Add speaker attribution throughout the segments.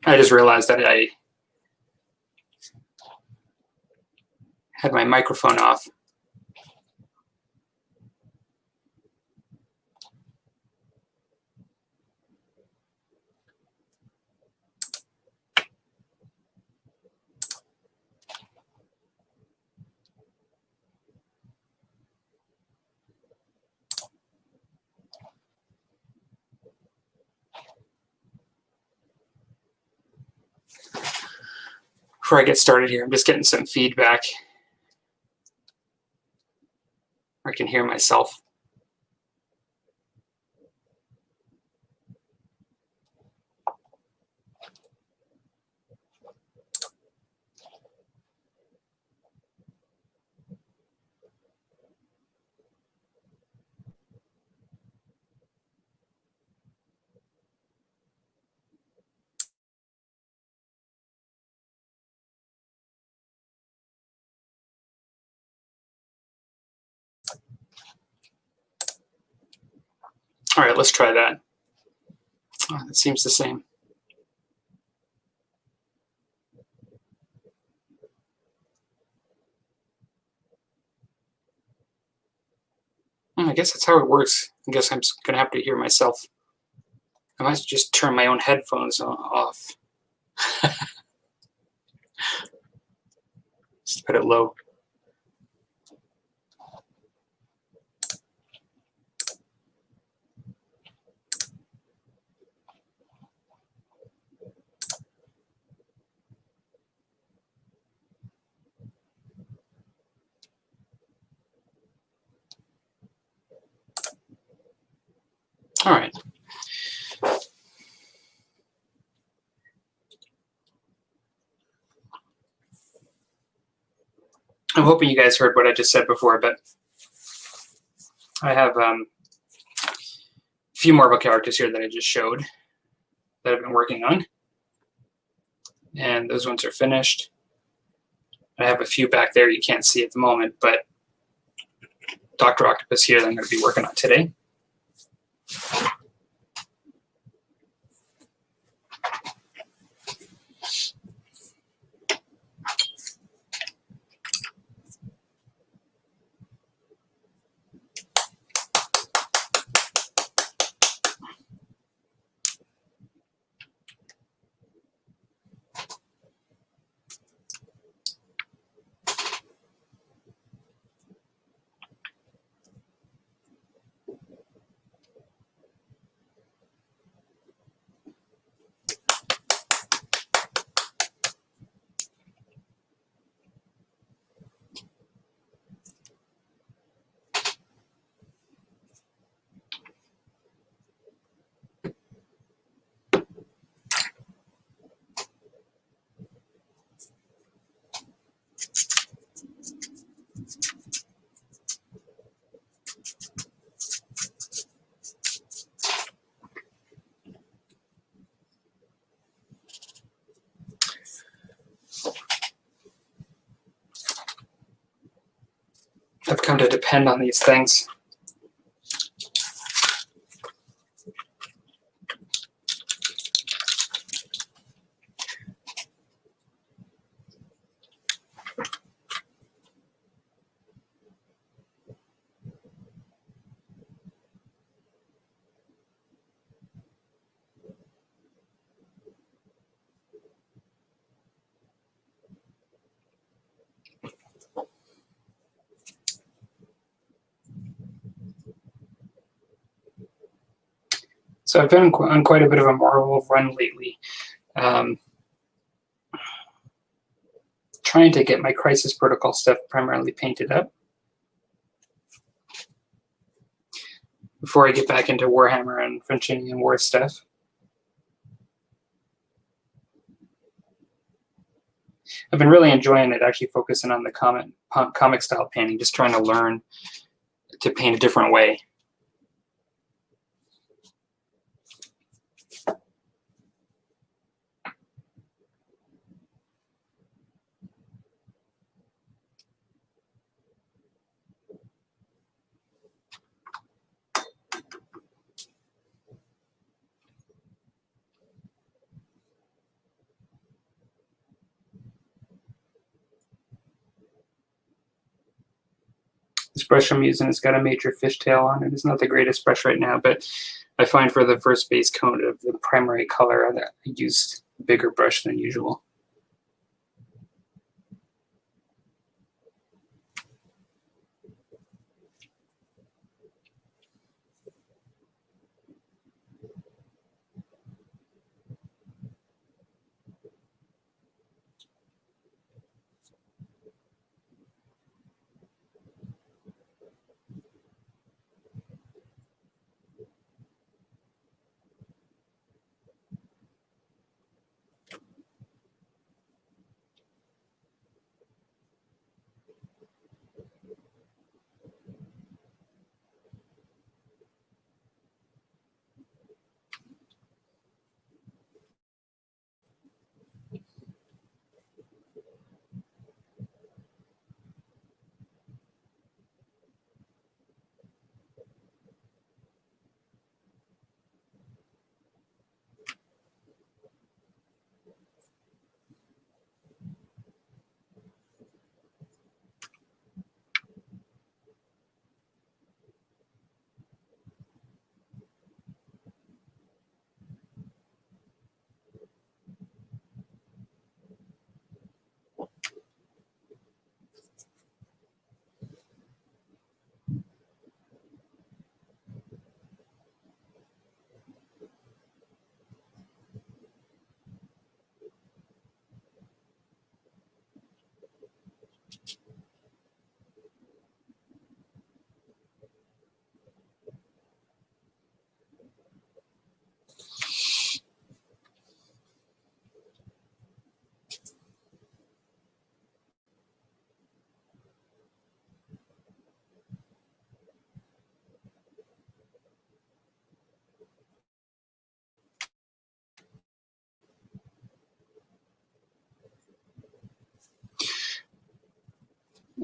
Speaker 1: I just realized that I had my microphone off. Before I get started here, I'm just getting some feedback. I can hear myself. All right, let's try that. Oh, that seems the same. I guess that's how it works. I guess I'm going to have to hear myself. I might just turn my own headphones off. Just put it low. All right. I'm hoping you guys heard what I just said before, but I have a few Marvel characters here that I just showed that I've been working on. And those ones are finished. I have a few back there you can't see at the moment, but Dr. Octopus here that I'm going to be working on today. I've come to depend on these things. So I've been on quite a bit of a Marvel run lately. Trying to get my Crisis Protocol stuff primarily painted up before I get back into Warhammer and Frenchinian War stuff. I've been really enjoying it, actually focusing on the comic style painting, just trying to learn to paint a different way. brush I'm using has got a major fishtail on it. It's not the greatest brush right now, but I find for the first base coat of the primary color that I used a bigger brush than usual.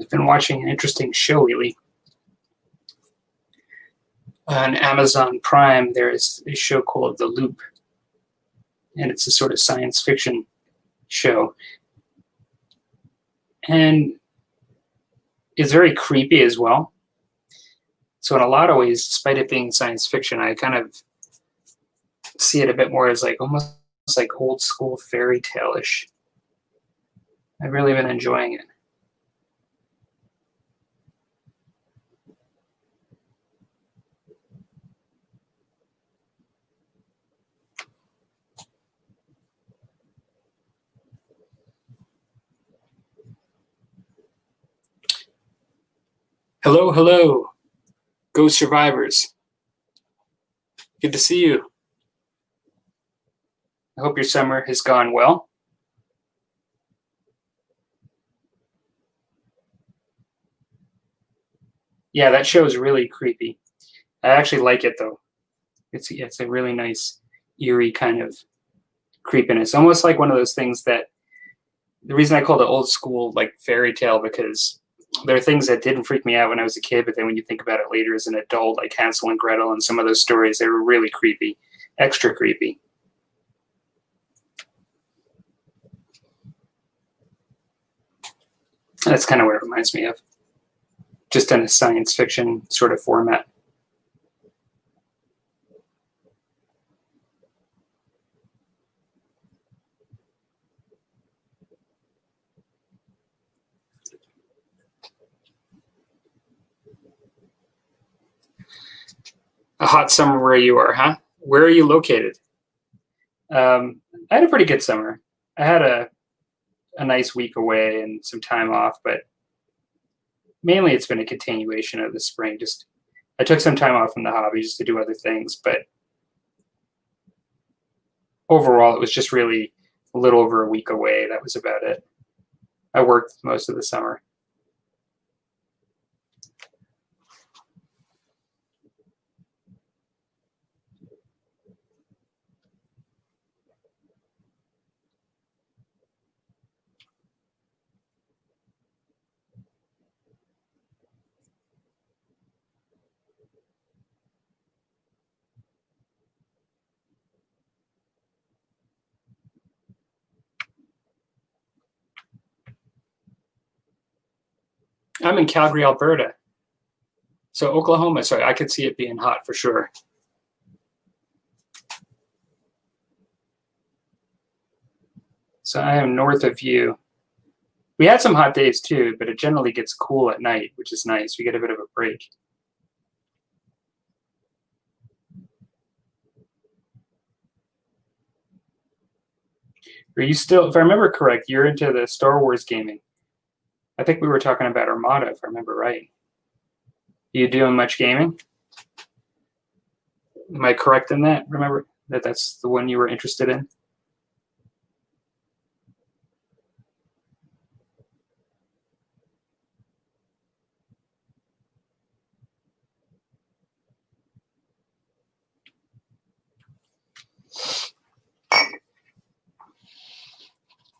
Speaker 1: I've been watching an interesting show lately. On Amazon Prime, there is a show called The Loop, and it's a sort of science fiction show. And it's very creepy as well. So in a lot of ways, despite it being science fiction, I kind of see it a bit more as like almost like old school fairy tale-ish. I've really been enjoying it. Hello, hello, Ghost Survivors. Good to see you. I hope your summer has gone well. Yeah, that show is really creepy. I actually like it though. It's a really nice, eerie kind of creepiness. Almost like one of those things that the reason I called it old school like fairy tale because there are things that didn't freak me out when I was a kid, but then when you think about it later as an adult, like Hansel and Gretel and some of those stories, they were really creepy, extra creepy. That's kind of what it reminds me of, just in a science fiction sort of format. A hot summer where you are, huh? Where are you located? I had a pretty good summer. I had a nice week away and some time off, but mainly it's been a continuation of the spring. Just I took some time off from the hobby just to do other things, but overall it was just really a little over a week away. That was about it. I worked most of the summer. I'm in Calgary, Alberta. So Oklahoma, so I could see it being hot for sure. So I am north of you. We had some hot days too, but it generally gets cool at night, which is nice. We get a bit of a break. Are you still, if I remember correct, you're into the Star Wars gaming? I think we were talking about Armada, if I remember right. You doing much gaming? Am I correct in that? Remember that that's the one you were interested in?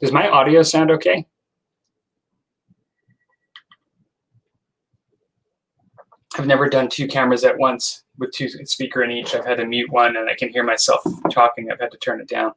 Speaker 1: Does my audio sound okay? I've never done two cameras at once with two speaker in each. I've had to mute one and I can hear myself talking. I've had to turn it down.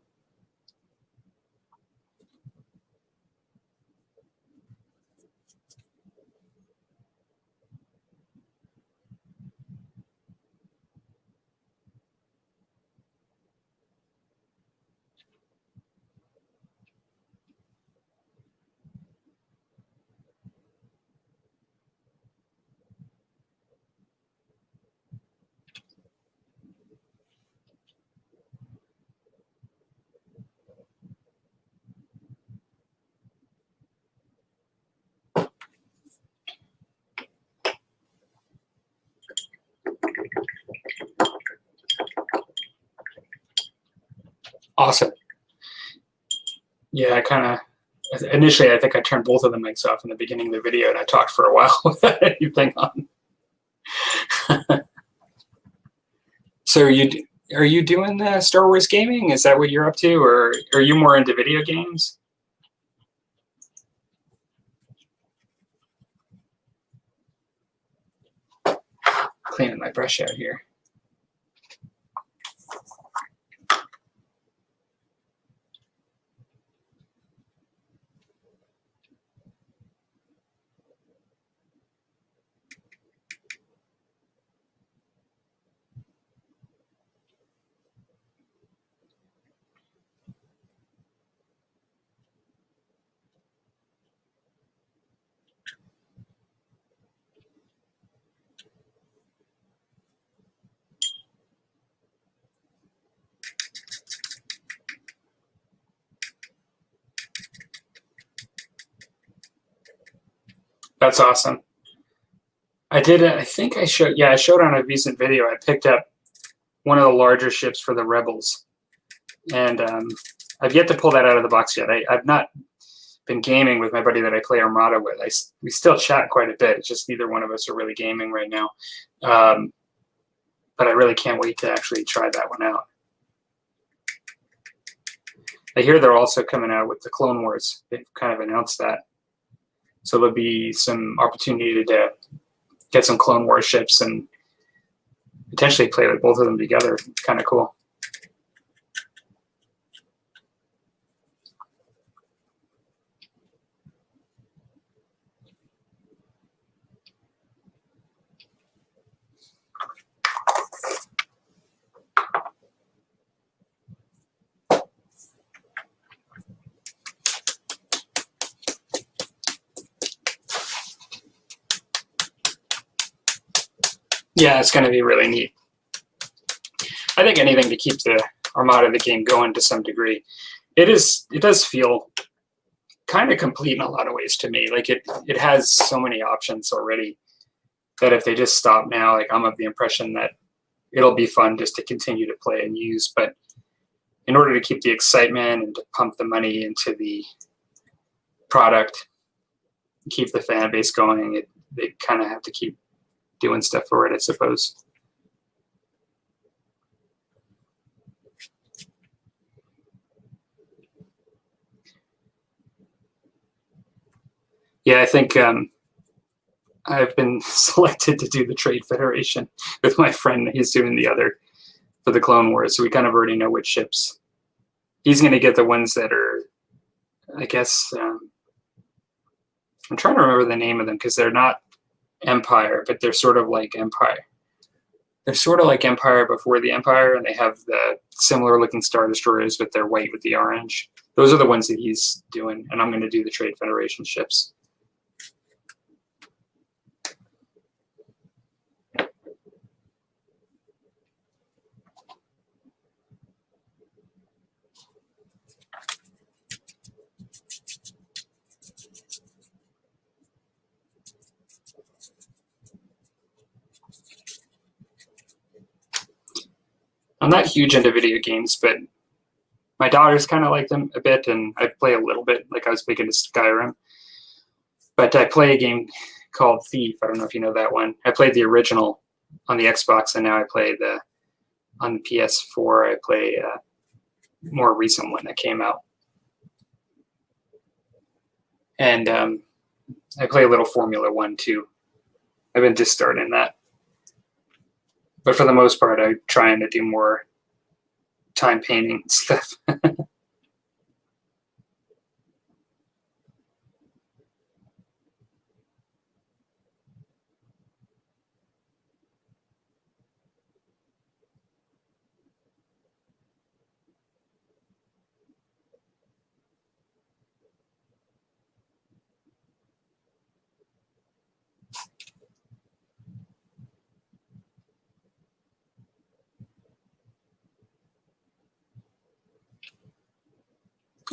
Speaker 1: Awesome. Yeah, initially I think I turned both of the mics off in the beginning of the video and I talked for a while without anything on. So are you doing the Star Wars gaming? Is that what you're up to, or are you more into video games? Cleaning my brush out here. That's awesome. I did. I think I showed. Yeah, I showed on a recent video. I picked up one of the larger ships for the Rebels, and I've yet to pull that out of the box yet. I've not been gaming with my buddy that I play Armada with. We still chat quite a bit. It's just neither one of us are really gaming right now. But I really can't wait to actually try that one out. I hear they're also coming out with the Clone Wars. They've kind of announced that. So there'll be some opportunity to get some Clone Wars ships and potentially play with both of them together. Kind of cool. Yeah, it's going to be really neat. I think anything to keep the Armada of the game going to some degree. It does feel kind of complete in a lot of ways to me. Like it has so many options already that if they just stop now, like I'm of the impression that it'll be fun just to continue to play and use. But in order to keep the excitement and to pump the money into the product, keep the fan base going, they kind of have to keep doing stuff for it, I suppose. Yeah, I think I've been selected to do the Trade Federation with my friend. He's doing the other for the Clone Wars, so we kind of already know which ships. He's going to get the ones that are, I guess, I'm trying to remember the name of them because they're not Empire, but they're sort of like Empire. They're sort of like Empire before the Empire, and they have the similar looking Star Destroyers, but they're white with the orange. Those are the ones that he's doing, and I'm going to do the Trade Federation ships. I'm not huge into video games, but my daughters kind of like them a bit, and I play a little bit. Like I was big into Skyrim, but I play a game called Thief. I don't know if you know that one. I played the original on the Xbox, and now I play on the PS4. I play a more recent one that came out, and I play a little Formula One too. I've been just starting that. But for the most part, I'm trying to do more time painting stuff.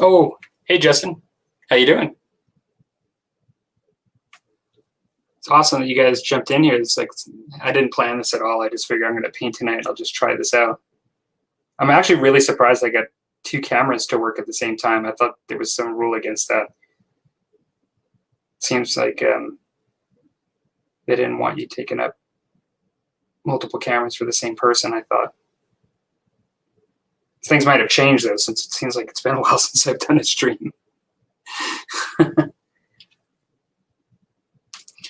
Speaker 1: Oh, hey Justin, how you doing? It's awesome that you guys jumped in here. It's like I didn't plan this at all. I just figured I'm going to paint tonight. I'll just try this out. I'm actually really surprised I got 2 cameras to work at the same time. I thought there was some rule against that. Seems like they didn't want you taking up multiple cameras for the same person, I thought. Things might have changed, though, since it seems like it's been a while since I've done a stream.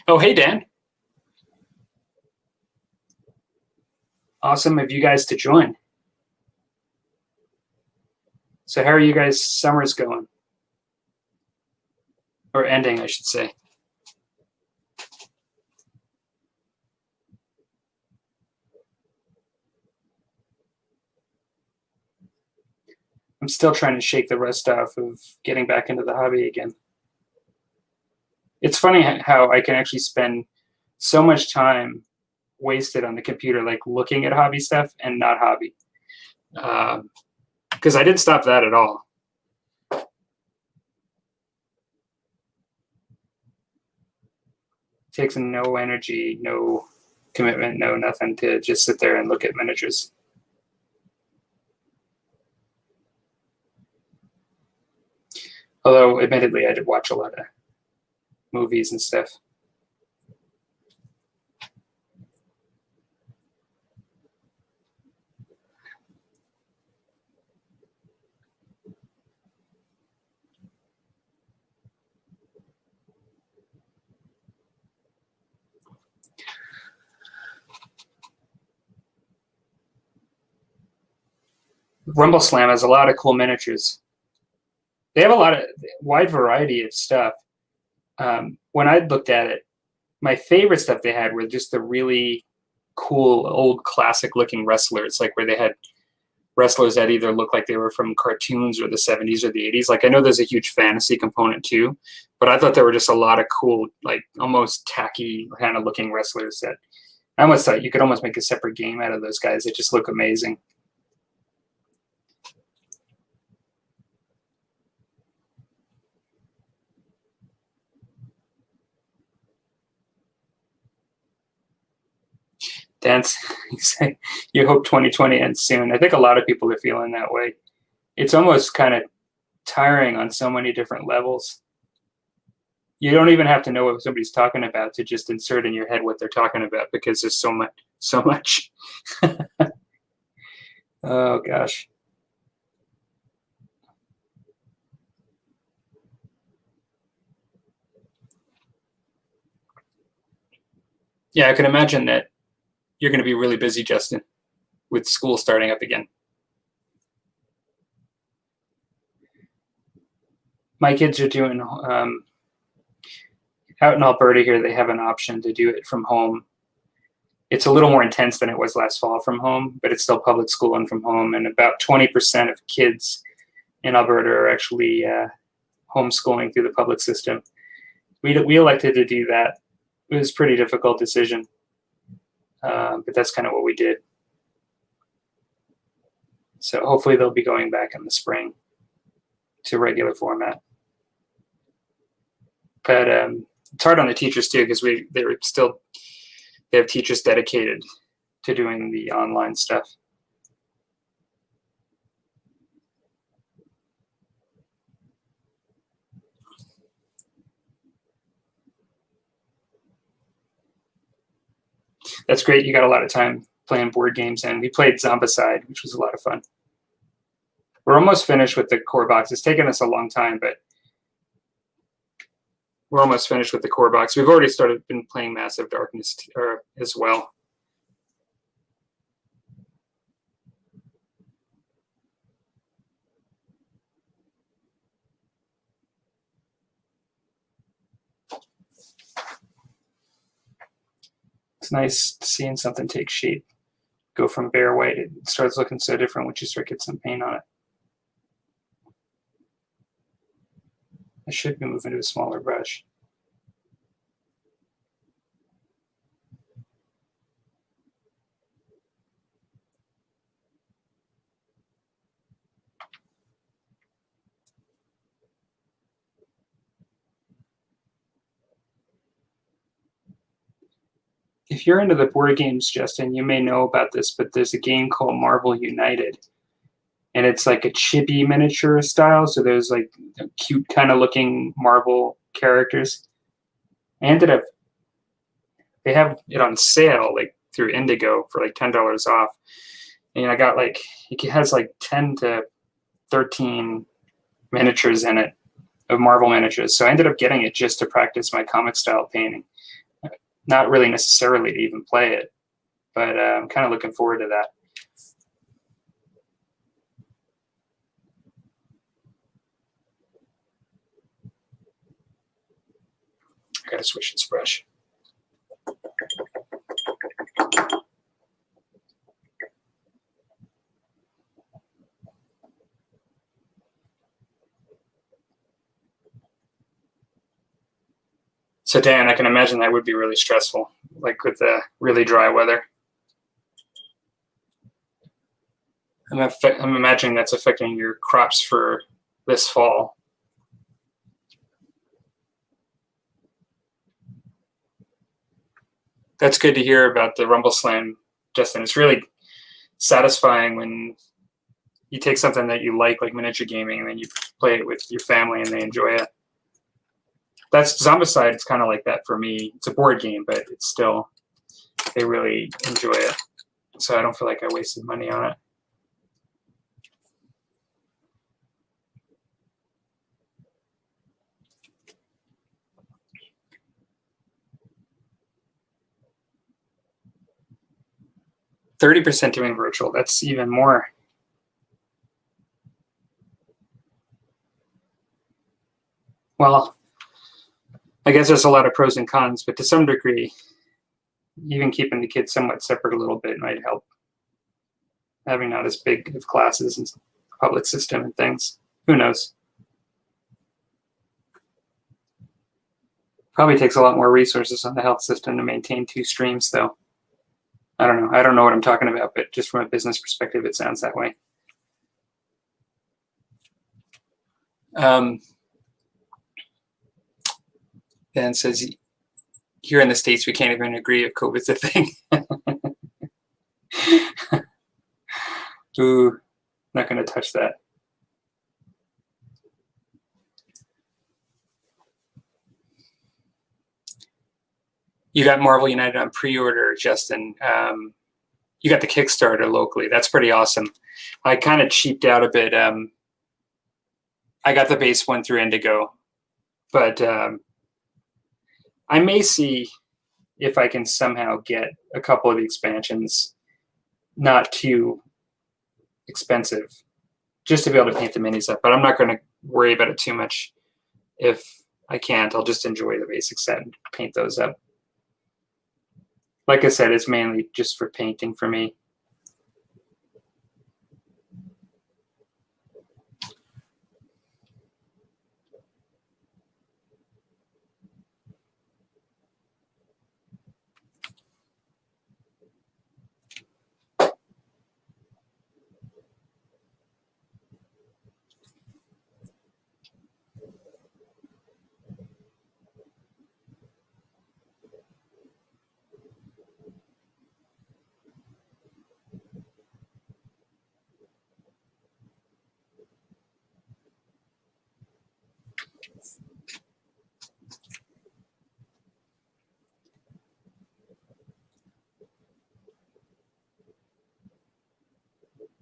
Speaker 1: Oh, hey, Dan. Awesome of you guys to join. So how are you guys' summers going? Or ending, I should say. I'm still trying to shake the rust off of getting back into the hobby again. It's funny how I can actually spend so much time wasted on the computer, like looking at hobby stuff and not hobby. Because I didn't stop that at all. It takes no energy, no commitment, no nothing to just sit there and look at miniatures. Although, admittedly, I did watch a lot of movies and stuff. Rumble Slam has a lot of cool miniatures. They have a lot of wide variety of stuff. When I looked at it, my favorite stuff they had were just the really cool old classic looking wrestlers, like where they had wrestlers that either looked like they were from cartoons or the 70s or the 80s. Like I know there's a huge fantasy component too, but I thought there were just a lot of cool, like almost tacky kind of looking wrestlers that I almost thought you could almost make a separate game out of those guys. They just look amazing. Dance, you say you hope 2020 ends soon. I think a lot of people are feeling that way. It's almost kind of tiring on so many different levels. You don't even have to know what somebody's talking about to just insert in your head what they're talking about because there's so much. Oh gosh. Yeah, I can imagine that you're going to be really busy, Justin, with school starting up again. My kids are doing out in Alberta here, they have an option to do it from home. It's a little more intense than it was last fall from home, but it's still public school and from home. And about 20% of kids in Alberta are actually homeschooling through the public system. We elected to do that. It was a pretty difficult decision, but that's kind of what we did. So hopefully they'll be going back in the spring to regular format. But it's hard on the teachers too, because they have teachers dedicated to doing the online stuff. That's great. You got a lot of time playing board games, and we played Zombicide, which was a lot of fun. We're almost finished with the core box. It's taken us a long time, but we're almost finished with the core box. We've already been playing Massive Darkness as well. It's nice seeing something take shape, go from bare white. It starts looking so different once you start getting some paint on it. I should be moving to a smaller brush. If you're into the board games, Justin, you may know about this, but there's a game called Marvel United. And it's like a chibi miniature style. So there's like cute kind of looking Marvel characters. They have it on sale like through Indigo for like $10 off. And I got like, it has like 10 to 13 miniatures in it of Marvel miniatures. So I ended up getting it just to practice my comic style painting. Not really necessarily to even play it, but I'm kind of looking forward to that. I gotta switch this brush. So Dan, I can imagine that would be really stressful, like with the really dry weather. I'm imagining that's affecting your crops for this fall. That's good to hear about the Rumble Slam, Justin. It's really satisfying when you take something that you like miniature gaming, and then you play it with your family and they enjoy it. That's Zombicide. It's kind of like that for me. It's a board game, but it's still, they really enjoy it. So I don't feel like I wasted money on it. %30 doing virtual. That's even more. Well, I guess there's a lot of pros and cons, but to some degree, even keeping the kids somewhat separate a little bit might help. Having not as big of classes and public system and things. Who knows? Probably takes a lot more resources on the health system to maintain 2 streams, though. I don't know. I don't know what I'm talking about, but just from a business perspective, it sounds that way. Dan says, here in the States, we can't even agree if COVID's a thing. Ooh, not going to touch that. You got Marvel United on pre-order, Justin. You got the Kickstarter locally. That's pretty awesome. I kind of cheaped out a bit. I got the base one through Indigo, but I may see if I can somehow get a couple of the expansions not too expensive, just to be able to paint the minis up. But I'm not going to worry about it too much if I can't. I'll just enjoy the basic set and paint those up. Like I said, it's mainly just for painting for me.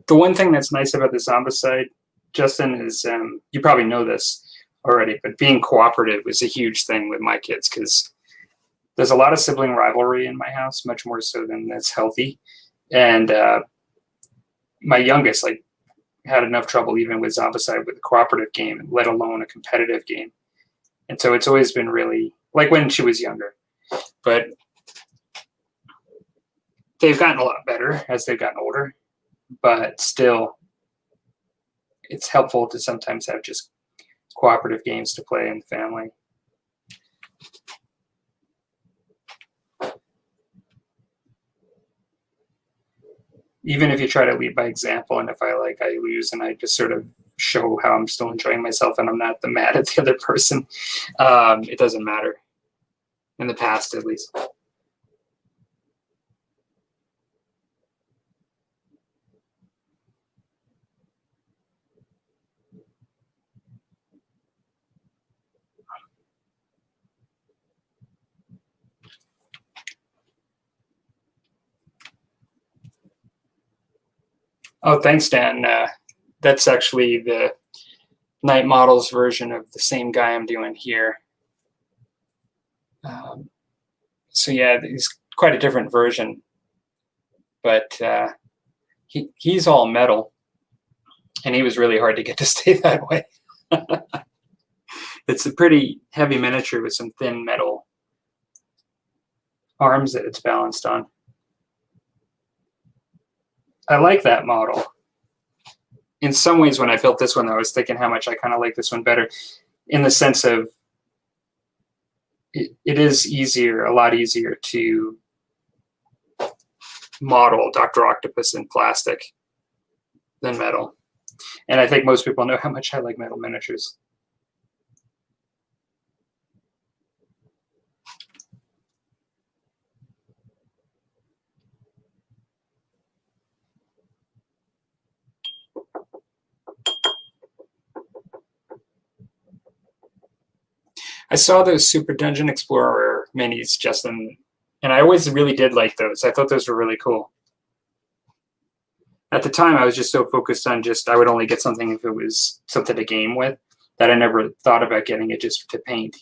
Speaker 1: The one thing that's nice about the Zombicide, Justin, is you probably know this already, but being cooperative was a huge thing with my kids because there's a lot of sibling rivalry in my house, much more so than that's healthy. And my youngest had enough trouble even with Zombicide with a cooperative game, let alone a competitive game. And so it's always been really like when she was younger, but they've gotten a lot better as they've gotten older. But still, it's helpful to sometimes have just cooperative games to play in the family. Even if you try to lead by example, and if I lose and I just sort of show how I'm still enjoying myself and I'm not mad at the other person, it doesn't matter. In the past, at least. Oh, thanks, Dan. That's actually the Night Models version of the same guy I'm doing here. So yeah, he's quite a different version, but he's all metal, and he was really hard to get to stay that way. It's a pretty heavy miniature with some thin metal arms that it's balanced on. I like that model. In some ways, when I built this one, I was thinking how much I kind of like this one better, in the sense of it is a lot easier to model Dr. Octopus in plastic than metal. And I think most people know how much I like metal miniatures. I saw those Super Dungeon Explorer minis, Justin, and I always really did like those. I thought those were really cool. At the time, I was just so focused on I would only get something if it was something to game with, that I never thought about getting it just to paint.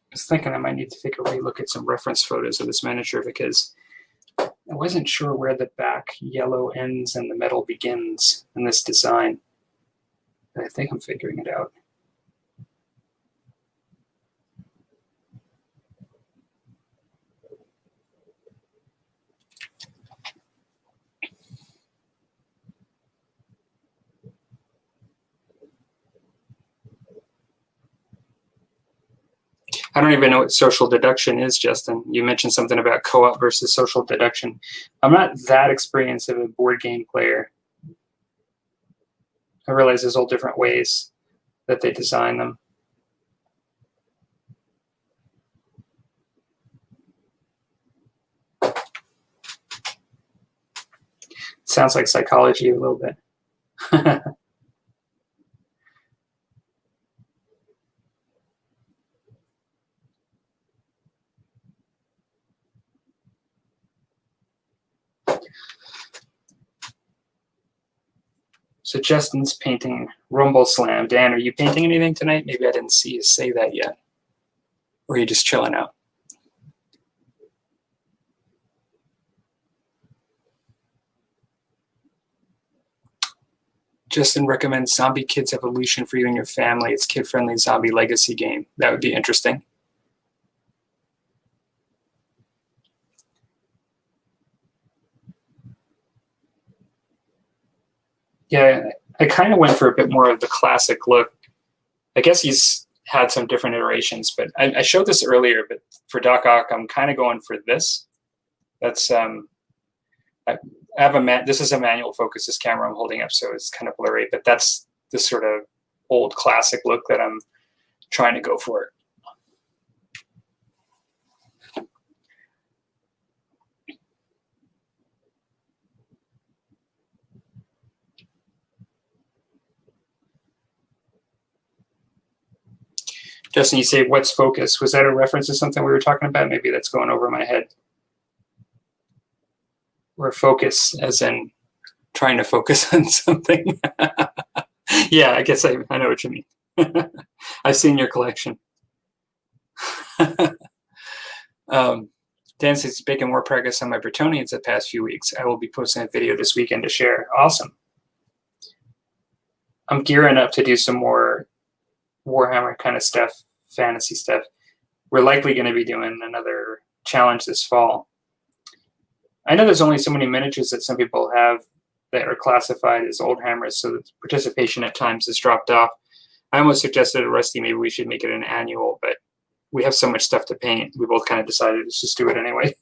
Speaker 1: I was thinking I might need to take a relook at some reference photos of this miniature because I wasn't sure where the back yellow ends and the metal begins in this design. But I think I'm figuring it out. I don't even know what social deduction is, Justin. You mentioned something about co-op versus social deduction. I'm not that experienced of a board game player. I realize there's all different ways that they design them. Sounds like psychology a little bit. So Justin's painting Rumble Slam. Dan, are you painting anything tonight? Maybe I didn't see you say that yet. Or are you just chilling out? Justin recommends Zombie Kids Evolution for you and your family. It's kid-friendly zombie legacy game. That would be interesting. Yeah, I kind of went for a bit more of the classic look. I guess he's had some different iterations, but I showed this earlier, but for Doc Ock, I'm kind of going for this. That's I have this is a manual focus, this camera I'm holding up, so it's kind of blurry, but that's the sort of old classic look that I'm trying to go for. Justin, you say, what's focus? Was that a reference to something we were talking about? Maybe that's going over my head. Or focus, as in trying to focus on something. Yeah, I guess I know what you mean. I've seen your collection. Dan says, making more progress on my Bretonians the past few weeks. I will be posting a video this weekend to share. Awesome. I'm gearing up to do some more Warhammer kind of stuff, fantasy stuff. We're likely going to be doing another challenge this fall. I know there's only so many miniatures that some people have that are classified as old hammers, so the participation at times has dropped off. I almost suggested to Rusty maybe we should make it an annual, but we have so much stuff to paint. We both kind of decided let's just do it anyway.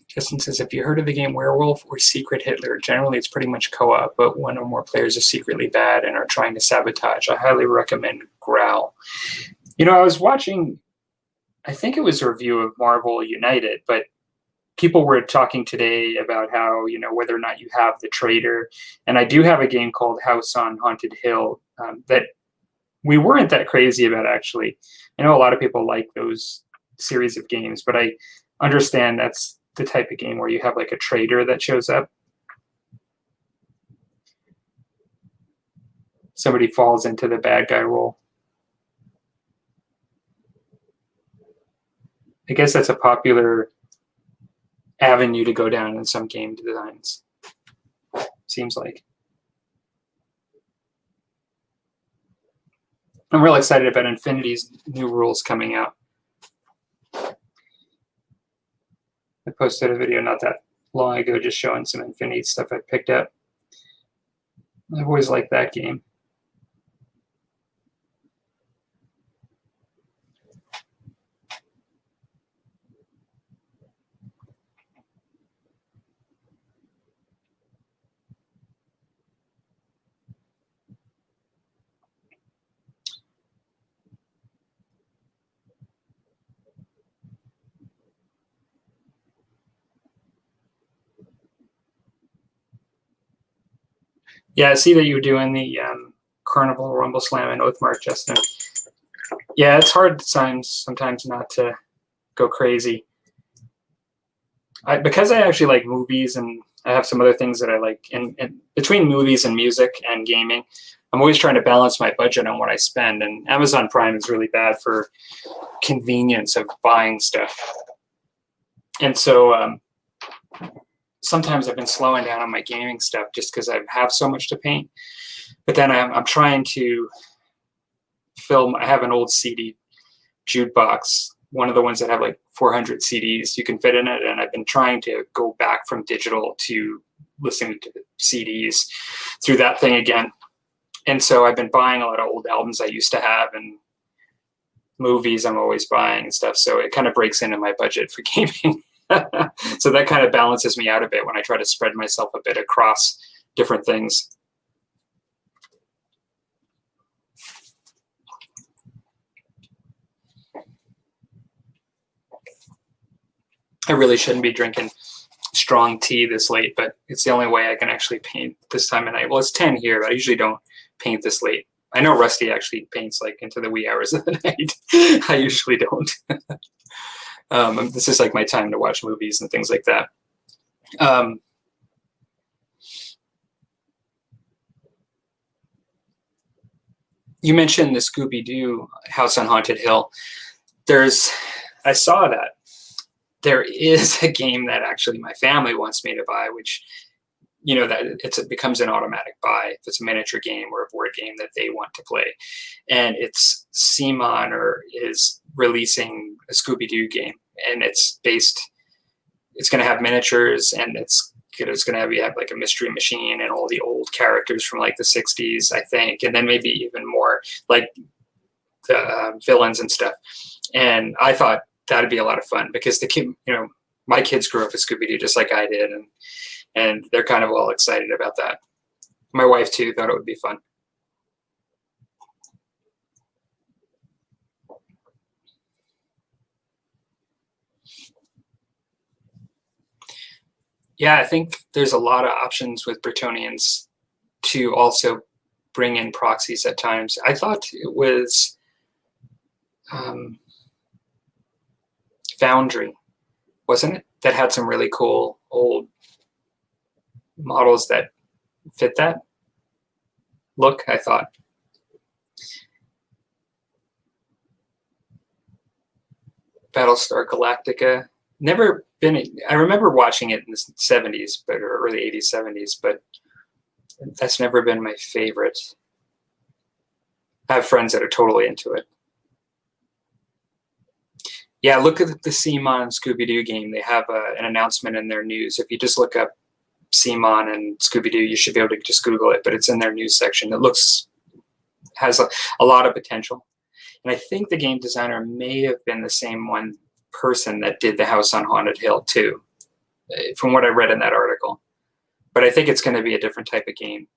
Speaker 1: Justin says, if you heard of the game Werewolf or Secret Hitler, generally it's pretty much co-op, but one or more players are secretly bad and are trying to sabotage. I highly recommend Growl. You know, I was watching, I think it was a review of Marvel United, but people were talking today about how, you know, whether or not you have the trader. And I do have a game called House on Haunted Hill that we weren't that crazy about, actually. I know a lot of people like those series of games, but I understand that's the type of game where you have like a trader that shows up. Somebody falls into the bad guy role. I guess that's a popular avenue to go down in some game designs, seems like. I'm real excited about Infinity's new rules coming out. I posted a video not that long ago just showing some Infinity stuff I picked up. I've always liked that game. Yeah, I see that you're doing the Carnival Rumble Slam and Oathmark, Justin. Yeah, it's hard sometimes not to go crazy. Because I actually like movies and I have some other things that I like. And between movies and music and gaming, I'm always trying to balance my budget on what I spend. And Amazon Prime is really bad for convenience of buying stuff. And so sometimes I've been slowing down on my gaming stuff just because I have so much to paint. But then I'm trying to film. I have an old CD jukebox, one of the ones that have like 400 CDs you can fit in it. And I've been trying to go back from digital to listening to the CDs through that thing again. And so I've been buying a lot of old albums I used to have and movies I'm always buying and stuff. So it kind of breaks into my budget for gaming. So that kind of balances me out a bit when I try to spread myself a bit across different things. I really shouldn't be drinking strong tea this late, but it's the only way I can actually paint this time of night. Well, it's 10 here, but I usually don't paint this late. I know Rusty actually paints like into the wee hours of the night. I usually don't. This is like my time to watch movies and things like that. You mentioned the Scooby-Doo House on Haunted Hill. I saw that. There is a game that actually my family wants me to buy, which, you know, that it becomes an automatic buy if it's a miniature game or a board game that they want to play. And it's CMON is releasing a Scooby-Doo game, and it's going to have miniatures, and it's going to have like a mystery machine and all the old characters from like the 60s, I think, and then maybe even more like the villains and stuff. And I thought that'd be a lot of fun because my kids grew up with Scooby-Doo just like I did, and they're kind of all excited about that. My wife too thought it would be fun. Yeah, I think there's a lot of options with Bretonnians to also bring in proxies at times. I thought it was Foundry, wasn't it? That had some really cool old models that fit that look, I thought. Battlestar Galactica. Never been. I remember watching it in the 70s, or early 80s, 70s, but that's never been my favorite. I have friends that are totally into it. Yeah, look at the CMON Scooby-Doo game. They have an announcement in their news. If you just look up CMON and Scooby-Doo, you should be able to just Google it, but it's in their news section. It has a lot of potential. And I think the game designer may have been the same one person that did the House on Haunted Hill too, from what I read in that article. But I think it's going to be a different type of game.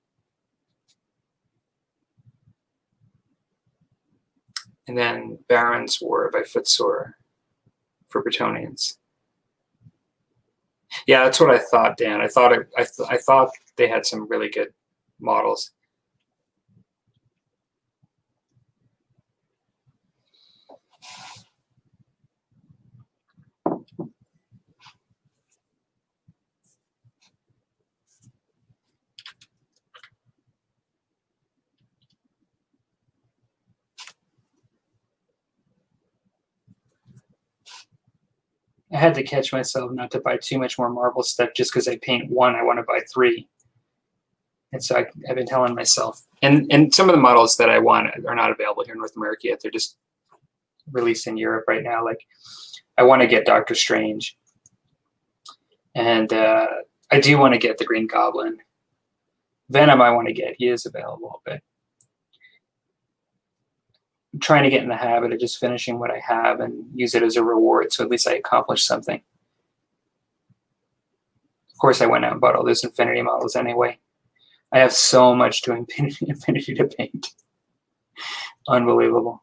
Speaker 1: And then Baron's War by Footsore for Bretonnians. Yeah, that's what I thought, Dan. I thought they had some really good models. I had to catch myself not to buy too much more Marvel stuff just because I paint one, I want to buy 3. And so I've been telling myself. And some of the models that I want are not available here in North America yet. They're just released in Europe right now. Like, I want to get Doctor Strange. And I do want to get the Green Goblin. Venom I want to get. He is available, but I'm trying to get in the habit of just finishing what I have and use it as a reward, so at least I accomplished something. Of course, I went out and bought all those Infinity models anyway. I have so much to Infinity to paint. Unbelievable.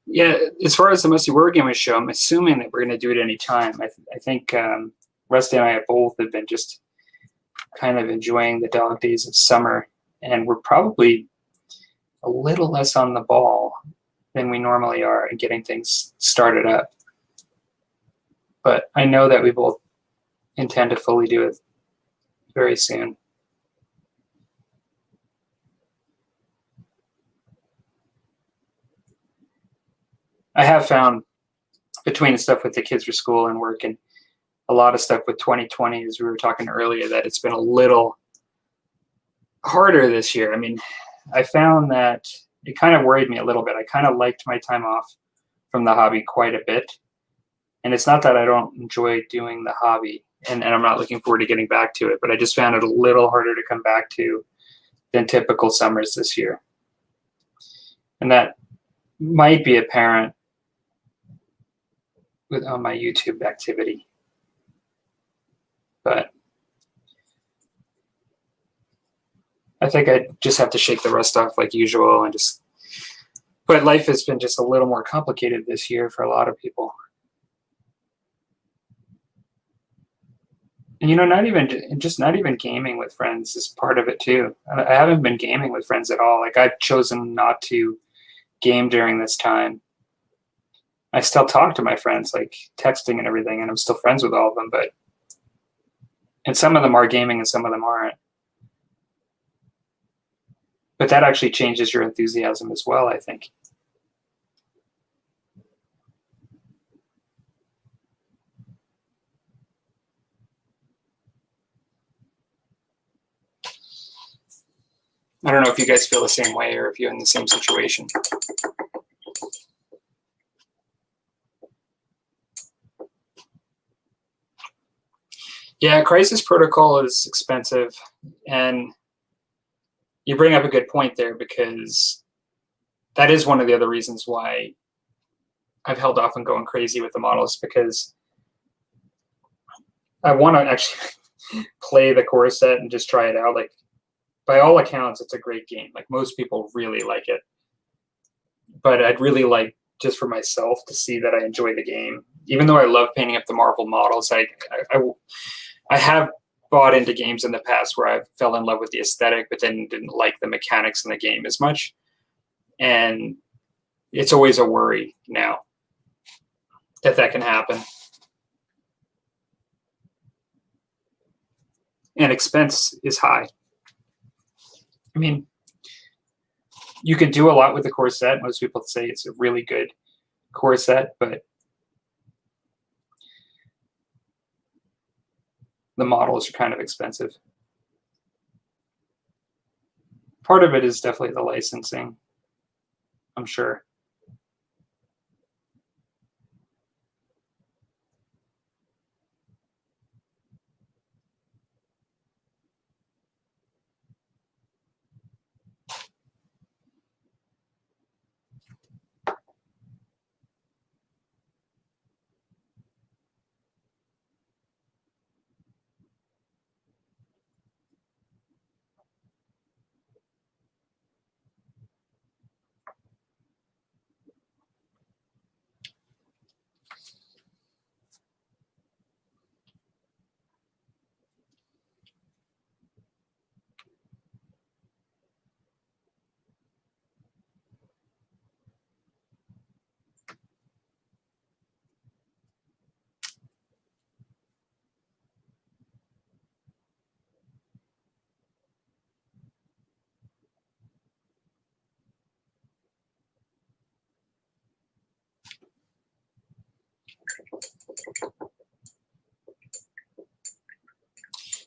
Speaker 1: Yeah, as far as the Musty Wargamers show, I'm assuming that we're going to do it any time. I think Rusty and I both have been just kind of enjoying the dog days of summer, and we're probably a little less on the ball than we normally are in getting things started up. But I know that we both intend to fully do it very soon. I have found between stuff with the kids for school and work and a lot of stuff with 2020, as we were talking earlier, that it's been a little harder this year. I mean, I found that it kind of worried me a little bit. I kind of liked my time off from the hobby quite a bit. And it's not that I don't enjoy doing the hobby and I'm not looking forward to getting back to it, but I just found it a little harder to come back to than typical summers this year. And that might be apparent on my YouTube activity. But I think I just have to shake the rust off like usual and just, but life has been just a little more complicated this year for a lot of people. And, not even gaming with friends is part of it too. I haven't been gaming with friends at all. Like, I've chosen not to game during this time. I still talk to my friends, like texting and everything, and I'm still friends with all of them, and some of them are gaming and some of them aren't. But that actually changes your enthusiasm as well, I think. I don't know if you guys feel the same way or if you're in the same situation. Yeah, Crisis Protocol is expensive, and you bring up a good point there, because that is one of the other reasons why I've held off on going crazy with the models, because I want to actually play the core set and just try it out. Like, by all accounts, it's a great game. Like, most people really like it, but I'd really like, just for myself, to see that I enjoy the game. Even though I love painting up the Marvel models, I have bought into games in the past where I fell in love with the aesthetic, but then didn't like the mechanics in the game as much. And it's always a worry now that can happen. And expense is high. I mean, you can do a lot with the core set. Most people say it's a really good core set, but the models are kind of expensive. Part of it is definitely the licensing, I'm sure.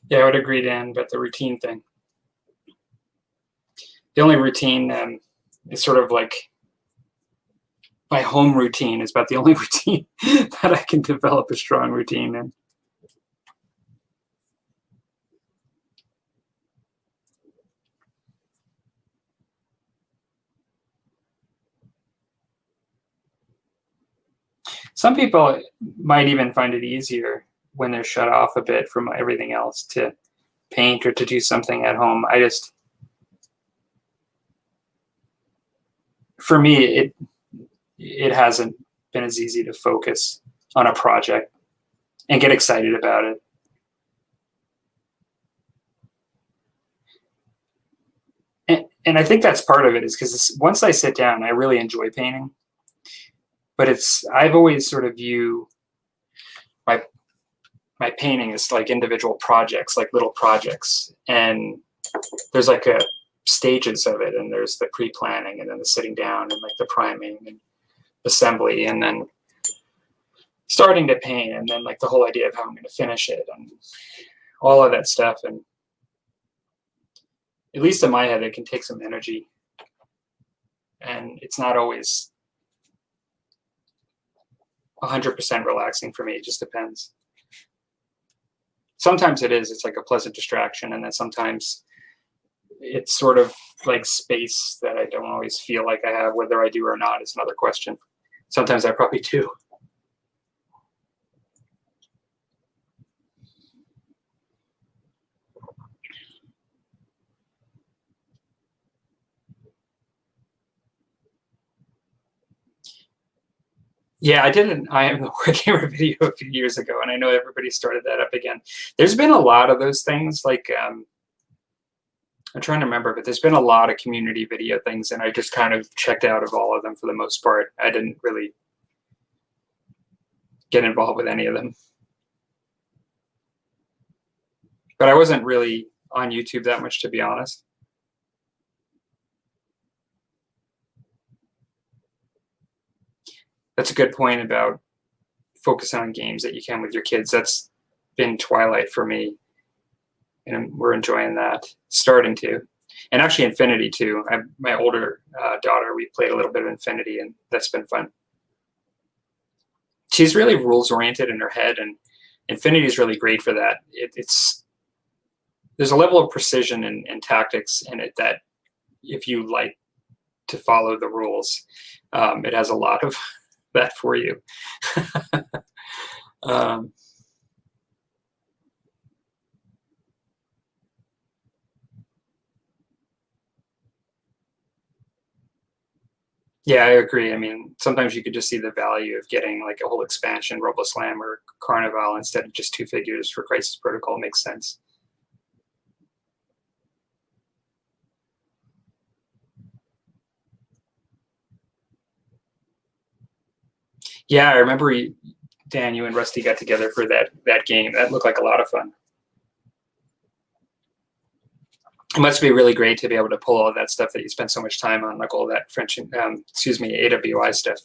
Speaker 1: Yeah, I would agree, Dan, but the routine thing. The only routine is sort of like my home routine is about the only routine that I can develop a strong routine in. Some people might even find it easier when they're shut off a bit from everything else to paint or to do something at home. For me, it hasn't been as easy to focus on a project and get excited about it. And I think that's part of it, is because once I sit down, I really enjoy painting. But I've always sort of view my painting as like individual projects, like little projects. And there's like stages of it, and there's the pre-planning and then the sitting down and like the priming. And assembly, and then starting to paint, and then like the whole idea of how I'm going to finish it and all of that stuff. And at least in my head, it can take some energy, and it's not always 100% relaxing for me. It just depends. Sometimes it is. It's like a pleasant distraction, and then sometimes it's sort of like space that I don't always feel like I have. Whether I do or not is another question. Sometimes I probably do. Yeah, I did an I Am the Wargamer video a few years ago, and I know everybody started that up again. There's been a lot of those things, like I'm trying to remember, but there's been a lot of community video things, and I just kind of checked out of all of them for the most part. I didn't really get involved with any of them. But I wasn't really on YouTube that much, to be honest. That's a good point about focusing on games that you can with your kids. That's been Twilight for me, and we're enjoying that, starting to. And actually Infinity too. My older daughter, we played a little bit of Infinity, and that's been fun. She's really rules oriented in her head, and Infinity is really great for that. There's a level of precision and tactics in it that if you like to follow the rules, it has a lot of that for you. Yeah, I agree. I mean, sometimes you could just see the value of getting like a whole expansion, RoboSlam or Carnival, instead of just 2 figures for Crisis Protocol. Makes sense. Yeah, I remember Dan, you and Rusty got together for that game. That looked like a lot of fun. It must be really great to be able to pull all of that stuff that you spent so much time on, like all that French, AWI stuff.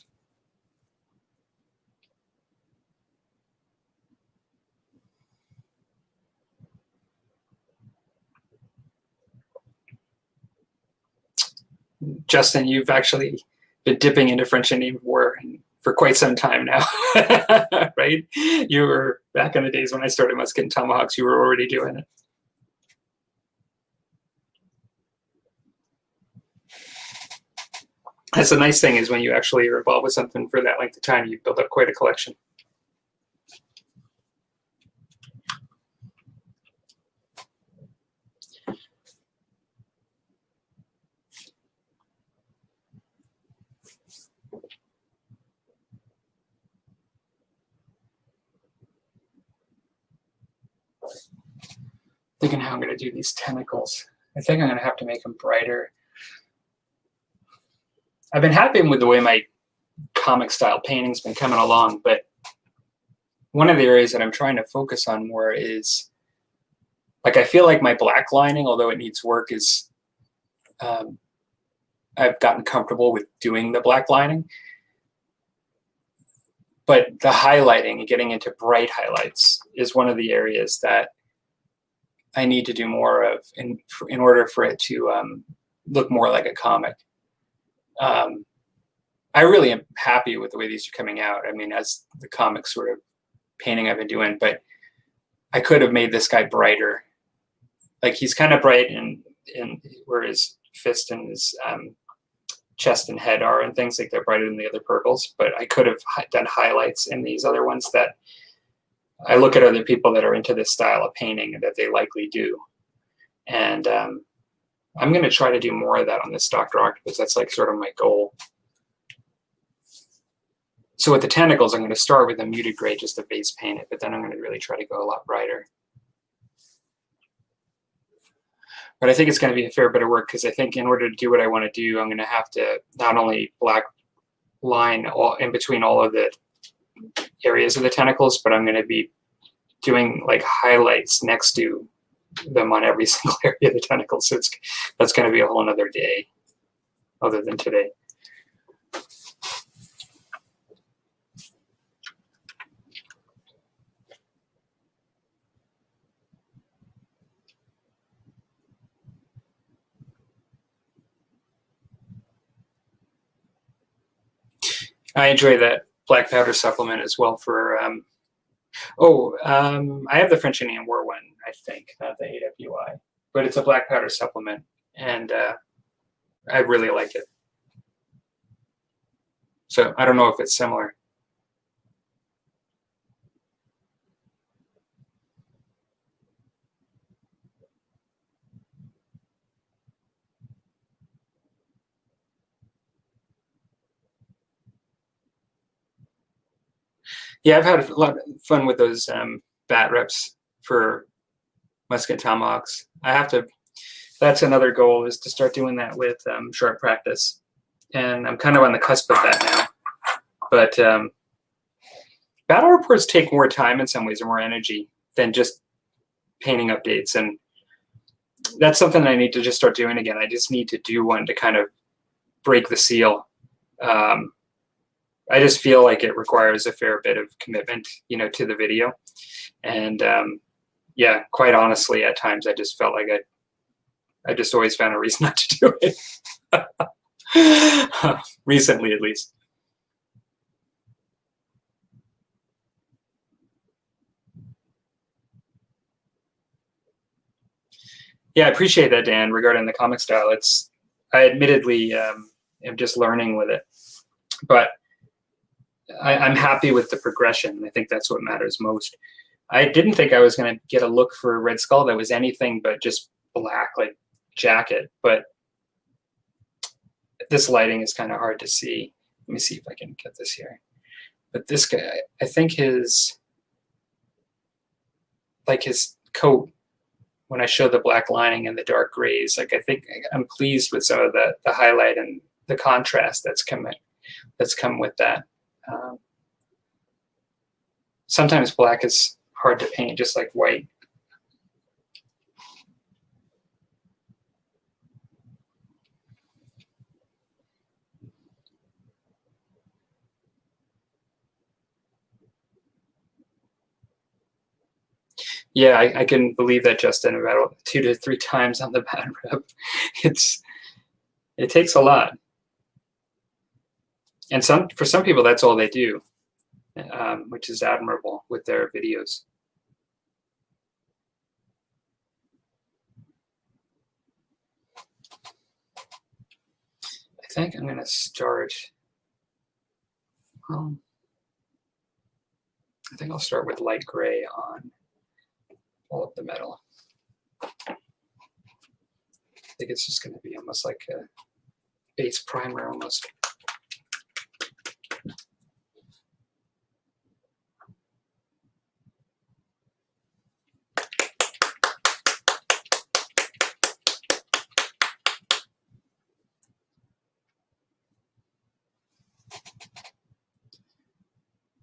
Speaker 1: Justin, you've actually been dipping into French Indian War for quite some time now, right? You were back in the days when I started Musket and Tomahawks. You were already doing it. That's the nice thing, is when you actually are involved with something for that length of time, you build up quite a collection. Thinking how I'm going to do these tentacles. I think I'm going to have to make them brighter. I've been happy with the way my comic style painting's been coming along, but one of the areas that I'm trying to focus on more is, like, I feel like my black lining, although it needs work, is I've gotten comfortable with doing the black lining, but the highlighting and getting into bright highlights is one of the areas that I need to do more of in order for it to look more like a comic. I really am happy with the way these are coming out. I mean, as the comic sort of painting I've been doing, but I could have made this guy brighter. Like, he's kind of bright in where his fist and his chest and head are, and things like they're brighter than the other purples, but I could have done highlights in these other ones that I look at other people that are into this style of painting that they likely do. And I'm going to try to do more of that on this Dr. Octopus. That's like sort of my goal. So with the tentacles, I'm going to start with a muted gray just to base paint it, but then I'm going to really try to go a lot brighter. But I think it's going to be a fair bit of work, because I think in order to do what I want to do, I'm going to have to not only black line all in between all of the areas of the tentacles, but I'm going to be doing like highlights next to them on every single area of the tentacles. So that's going to be a whole another day other than today. I enjoy that black powder supplement as well for, I have the French Indian War one, I think, not the AWI, but it's a black powder supplement, and I really like it. So I don't know if it's similar. Yeah, I've had a lot of fun with those bat reps for musket tomahawks. I have to. That's another goal, is to start doing that with short practice, and I'm kind of on the cusp of that now. But battle reports take more time in some ways, or more energy, than just painting updates, and that's something that I need to just start doing again. I just need to do one to kind of break the seal. I just feel like it requires a fair bit of commitment, to the video. And yeah, quite honestly, at times I just felt like I just always found a reason not to do it. Recently, at least. Yeah, I appreciate that, Dan, regarding the comic style. I admittedly am just learning with it, but I'm happy with the progression. I think that's what matters most. I didn't think I was going to get a look for Red Skull that was anything but just black, like jacket, but this lighting is kind of hard to see. Let me see if I can get this here. But this guy, I think his coat, when I show the black lining and the dark grays, I think I'm pleased with some of the highlight and the contrast that's come with that. Sometimes black is hard to paint, just like white. Yeah, I can believe that, Justin, about 2 to 3 times on the bad rep. It takes a lot. And for some people, that's all they do, which is admirable with their videos. I think I'm going to start. I think I'll start with light gray on all of the metal. I think it's just going to be almost like a base primer almost.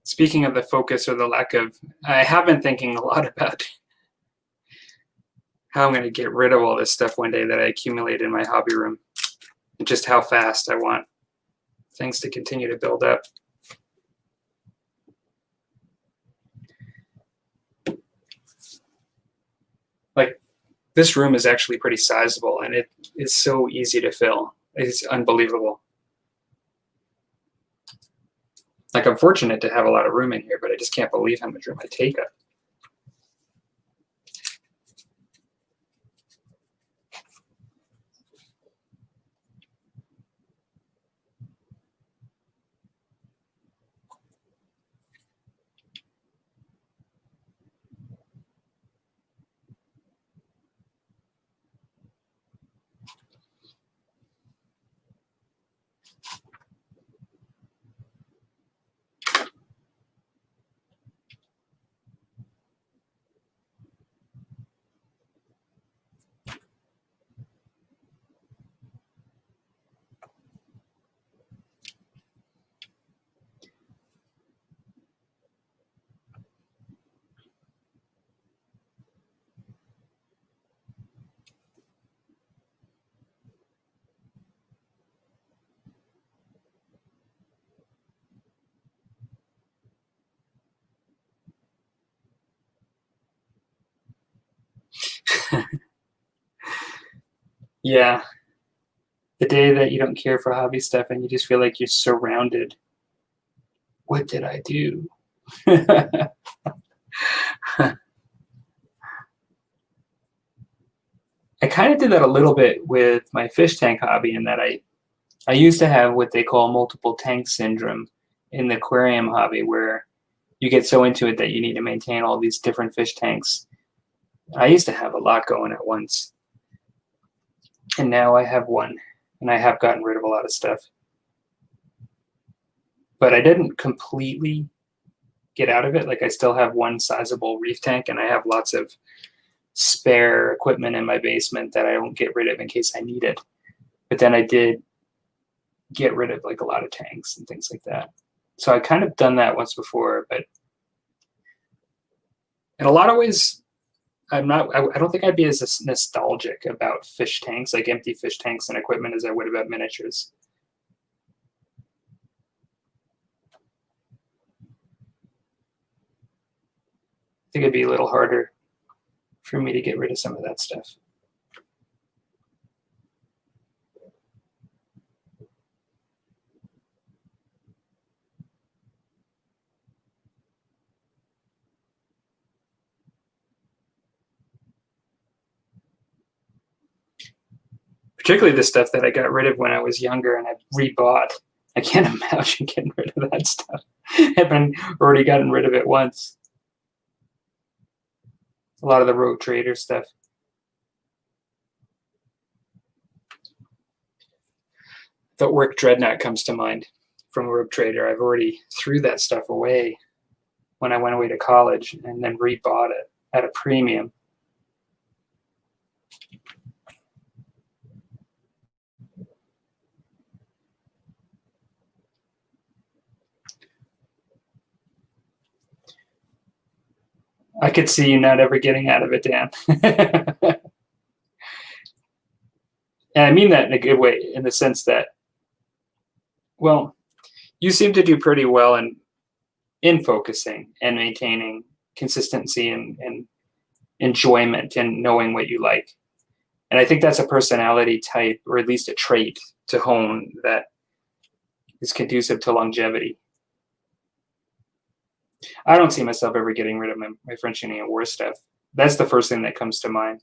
Speaker 1: Speaking of the focus or the lack of, I have been thinking a lot about how I'm going to get rid of all this stuff one day that I accumulate in my hobby room, and just how fast I want things to continue to build up. Like, this room is actually pretty sizable, and it is so easy to fill. It's unbelievable. Like, I'm fortunate to have a lot of room in here, but I just can't believe how much room I take up. Yeah. The day that you don't care for hobby stuff and you just feel like you're surrounded What did I do? I kind of did that a little bit with my fish tank hobby in that I used to have what they call multiple tank syndrome in the aquarium hobby, where you get so into it that you need to maintain all these different fish tanks. I used to have a lot going at once, and now I have one, and I have gotten rid of a lot of stuff. But I didn't completely get out of it. Like I still have one sizable reef tank, and I have lots of spare equipment in my basement that I don't get rid of in case I need it. But then I did get rid of like a lot of tanks and things like that. So I kind of done that once before, but in a lot of ways, I don't think I'd be as nostalgic about fish tanks, like empty fish tanks and equipment, as I would about miniatures. I think it'd be a little harder for me to get rid of some of that stuff. Particularly the stuff that I got rid of when I was younger and I rebought. I can't imagine getting rid of that stuff. I've already gotten rid of it once. A lot of the Rogue Trader stuff. The Orc Dreadnought comes to mind from Rogue Trader. I've already threw that stuff away when I went away to college and then rebought it at a premium. I could see you not ever getting out of it, Dan. And I mean that in a good way, in the sense that, well, you seem to do pretty well in focusing and maintaining consistency and enjoyment and knowing what you like. And I think that's a personality type, or at least a trait to hone, that is conducive to longevity. I don't see myself ever getting rid of my French Indian War stuff. That's the first thing that comes to mind.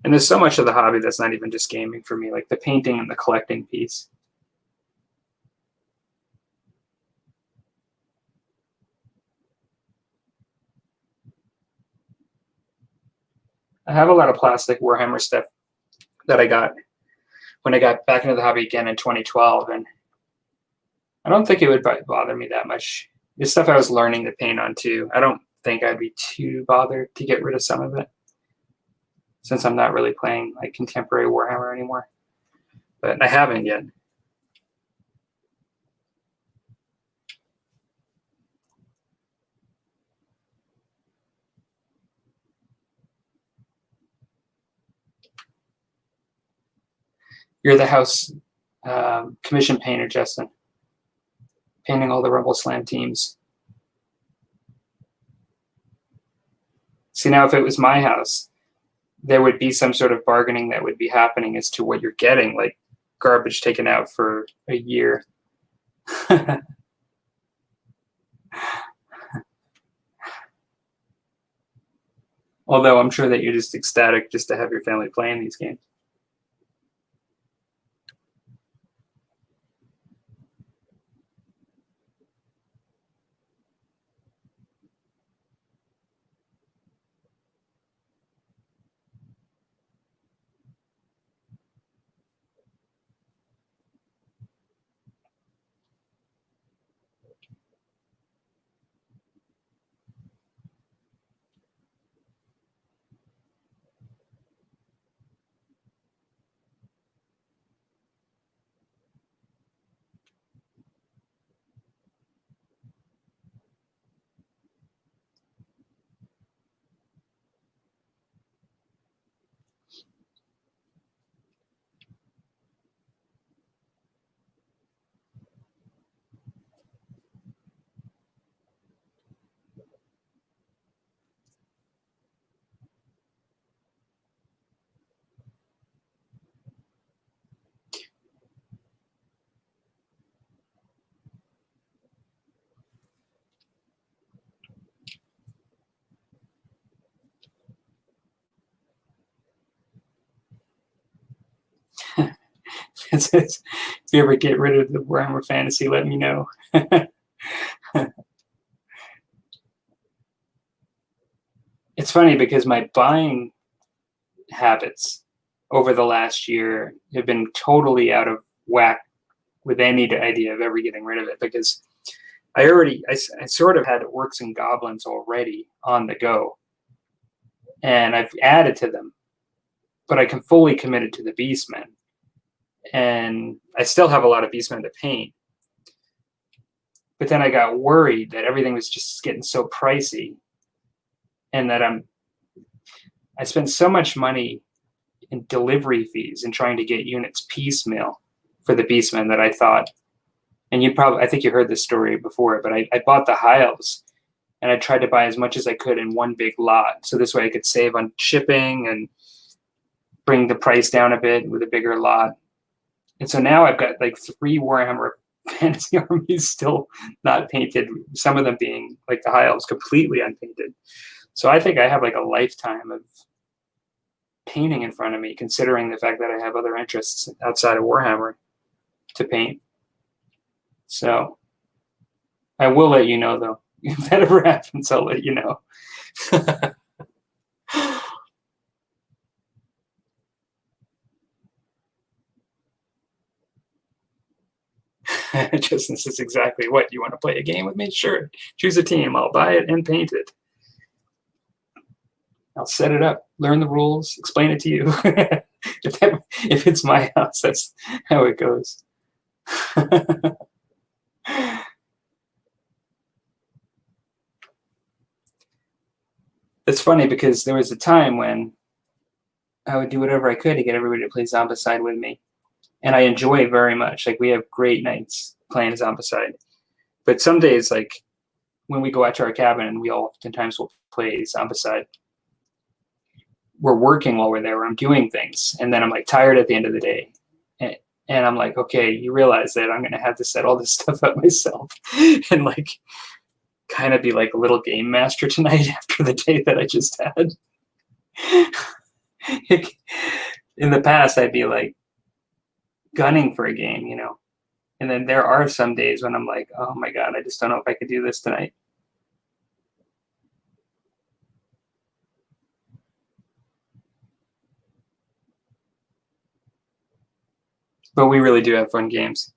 Speaker 1: And there's so much of the hobby that's not even just gaming for me, like the painting and the collecting piece. I have a lot of plastic Warhammer stuff that I got when I got back into the hobby again in 2012, and I don't think it would bother me that much. It's stuff I was learning to paint on too. I don't think I'd be too bothered to get rid of some of it, since I'm not really playing like contemporary Warhammer anymore. But I haven't yet. You're the house commission painter, Justin, painting all the Rumble Slam teams. See, now if it was my house, there would be some sort of bargaining that would be happening as to what you're getting, like garbage taken out for a year. Although I'm sure that you're just ecstatic just to have your family playing these games. It says, if you ever get rid of the Warhammer Fantasy, let me know. It's funny because my buying habits over the last year have been totally out of whack with any idea of ever getting rid of it, because I sort of had Orcs and Goblins already on the go, and I've added to them, but I can fully committed to the Beastmen, and I still have a lot of Beastmen to paint. But then I got worried that everything was just getting so pricey, and that I spent so much money in delivery fees and trying to get units piecemeal for the Beastmen that I thought, and I think you heard this story before, but I bought the High Elves, and I tried to buy as much as I could in one big lot, so this way I could save on shipping and bring the price down a bit with a bigger lot. And so now I've got like 3 Warhammer Fantasy armies still not painted, some of them being like the High Elves completely unpainted. So I think I have like a lifetime of painting in front of me, considering the fact that I have other interests outside of Warhammer to paint. So I will let you know, though. If that ever happens, I'll let you know. Justin says exactly what. You want to play a game with me? Sure. Choose a team. I'll buy it and paint it. I'll set it up, learn the rules, explain it to you. If it's my house, that's how it goes. It's funny because there was a time when I would do whatever I could to get everybody to play Zombicide with me. And I enjoy it very much. Like, we have great nights playing Zombicide. But some days, like, when we go out to our cabin, we oftentimes will play Zombicide. We're working while we're there, or I'm doing things. And then I'm, like, tired at the end of the day. And I'm like, okay, you realize that I'm going to have to set all this stuff up myself. And, like, kind of be like a little game master tonight after the day that I just had. In the past, I'd be like gunning for a game, you know. And then there are some days when I'm like, oh my God, I just don't know if I could do this tonight. But we really do have fun games.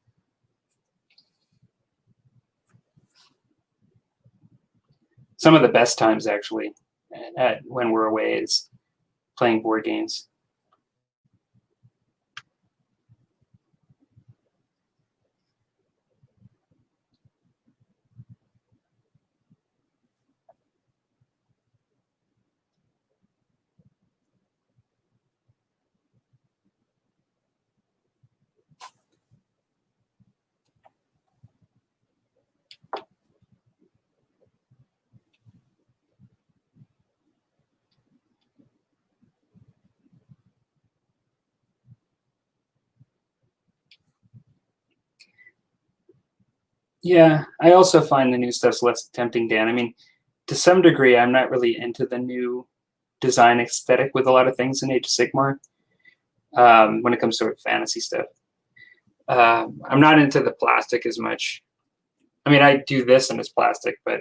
Speaker 1: Some of the best times, actually, when we're away is playing board games. Yeah, I also find the new stuff's less tempting, Dan. I mean, to some degree, I'm not really into the new design aesthetic with a lot of things in Age of Sigmar when it comes to fantasy stuff. I'm not into the plastic as much. I mean, I do this and it's plastic, but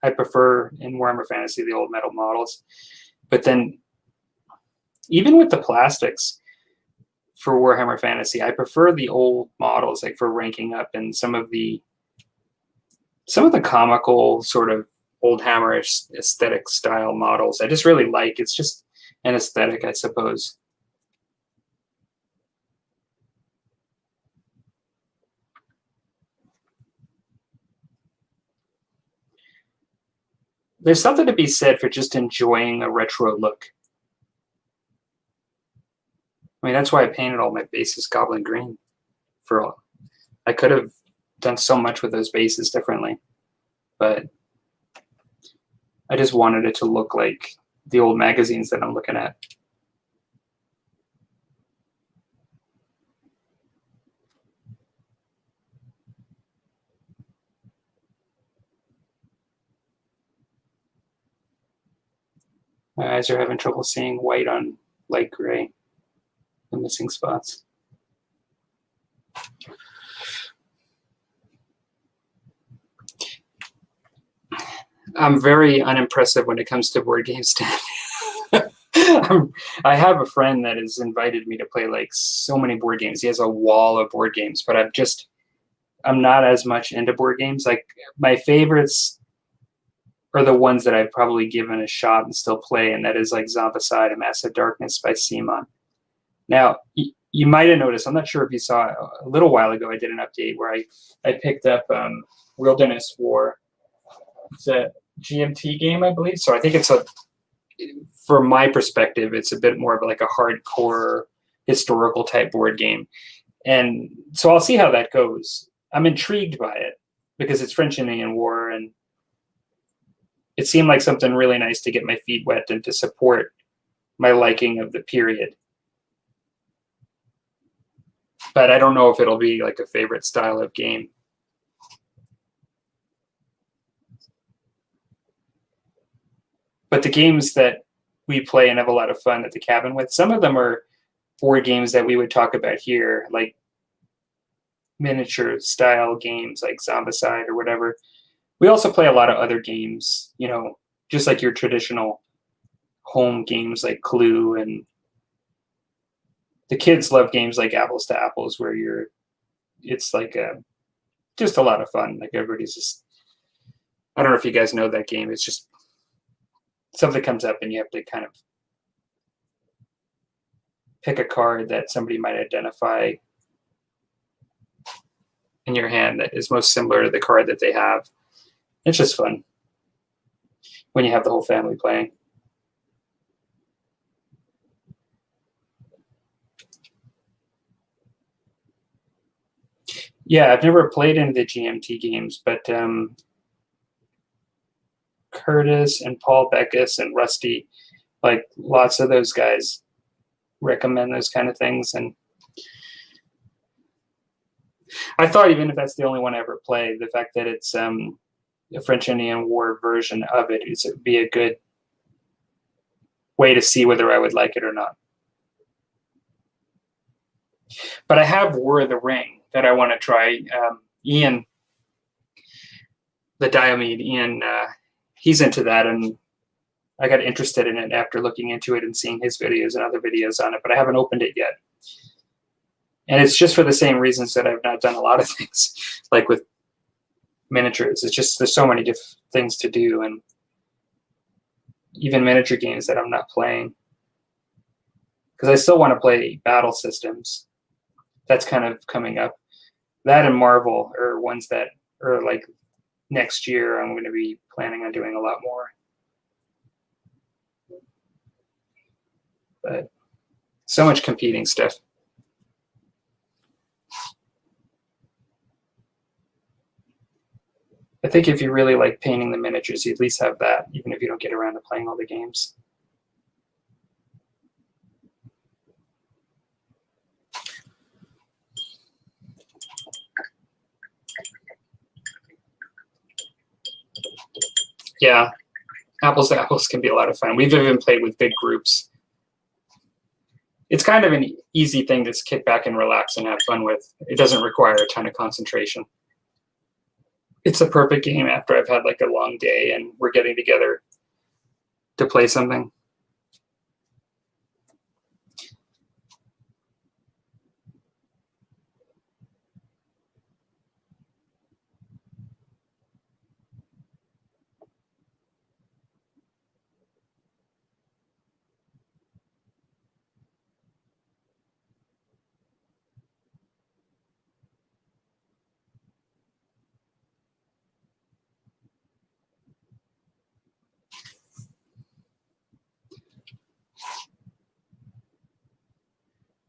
Speaker 1: I prefer in Warhammer Fantasy the old metal models. But then, even with the plastics for Warhammer Fantasy, I prefer the old models, like for ranking up, and some of the comical sort of old hammerish aesthetic style models. I just really like. It's just an aesthetic, I suppose. There's something to be said for just enjoying a retro look. I mean, that's why I painted all my bases Goblin Green. I could have done so much with those bases differently, but I just wanted it to look like the old magazines that I'm looking at. My eyes are having trouble seeing white on light gray. the missing spots. I'm very unimpressive when it comes to board games. I have a friend that has invited me to play like so many board games. He has a wall of board games, but I'm not as much into board games. Like my favorites are the ones that I've probably given a shot and still play, and that is like Zombicide and Massive Darkness by Simon. Now, you might have noticed, I'm not sure if you saw it, a little while ago, I did an update where I picked up Wilderness War. It's a GMT game, I believe. So I think from my perspective, it's a bit more of like a hardcore historical type board game. And so I'll see how that goes. I'm intrigued by it because it's French-Indian War, and it seemed like something really nice to get my feet wet and to support my liking of the period. But I don't know if it'll be like a favorite style of game. But the games that we play and have a lot of fun at the cabin with, some of them are board games that we would talk about here, like miniature style games like Zombicide or whatever. We also play a lot of other games, you know, just like your traditional home games like Clue, and the kids love games like Apples to Apples, where it's like just a lot of fun. Like everybody's just, I don't know if you guys know that game. It's just something comes up and you have to kind of pick a card that somebody might identify in your hand that is most similar to the card that they have. It's just fun when you have the whole family playing. Yeah, I've never played any of the GMT games, but Curtis and Paul Beckus and Rusty, like lots of those guys recommend those kind of things. And I thought even if that's the only one I ever played, the fact that it's a French-Indian War version of it would be a good way to see whether I would like it or not. But I have War of the Ring that I want to try. Ian, the Diomede, Ian, he's into that, and I got interested in it after looking into it and seeing his videos and other videos on it, but I haven't opened it yet. And it's just for the same reasons that I've not done a lot of things, like with miniatures. It's just there's so many different things to do, and even miniature games that I'm not playing. Because I still want to play battle systems. That's kind of coming up. That and Marvel are ones that are like next year I'm going to be planning on doing a lot more. But so much competing stuff. I think if you really like painting the miniatures, you at least have that, even if you don't get around to playing all the games. Yeah, Apples to Apples can be a lot of fun. We've even played with big groups. It's kind of an easy thing to kick back and relax and have fun with. It doesn't require a ton of concentration. It's a perfect game after I've had like a long day and we're getting together to play something.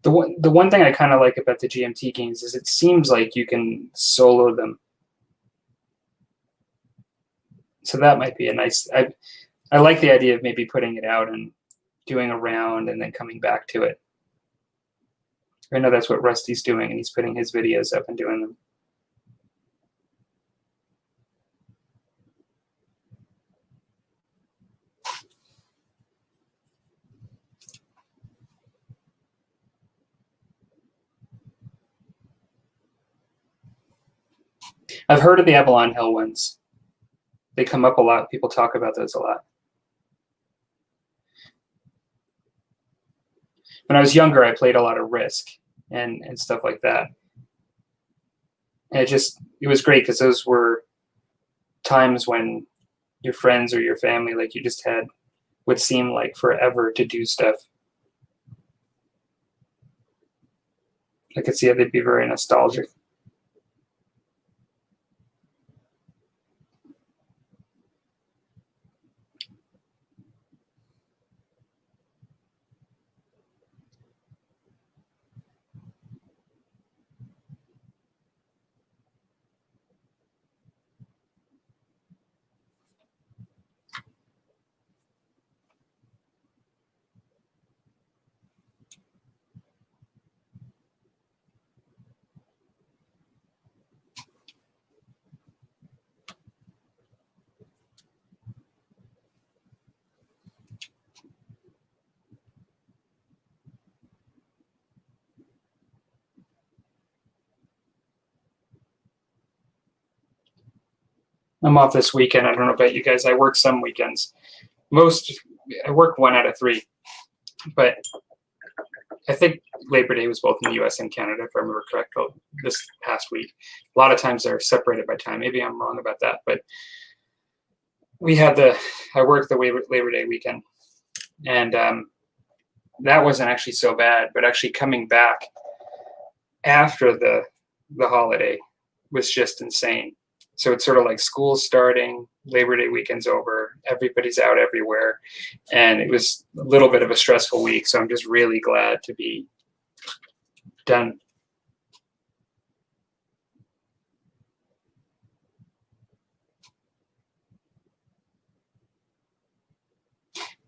Speaker 1: The one thing I kind of like about the GMT games is it seems like you can solo them. So that might be a nice. I like the idea of maybe putting it out and doing a round and then coming back to it. I know that's what Rusty's doing, and he's putting his videos up and doing them. I've heard of the Avalon Hill ones. They come up a lot. People talk about those a lot. When I was younger, I played a lot of Risk and stuff like that. And it was great because those were times when your friends or your family, like you just had would seem like forever to do stuff. I could see how they'd be very nostalgic. I'm off this weekend. I don't know about you guys. I work some weekends. I work 1 out of 3, but I think Labor Day was both in the U.S. and Canada, if I remember correctly, this past week. A lot of times they're separated by time. Maybe I'm wrong about that, but I worked the Labor Day weekend, and that wasn't actually so bad. But actually coming back after the holiday was just insane. So it's sort of like school's starting, Labor Day weekend's over, everybody's out everywhere, and it was a little bit of a stressful week. So I'm just really glad to be done.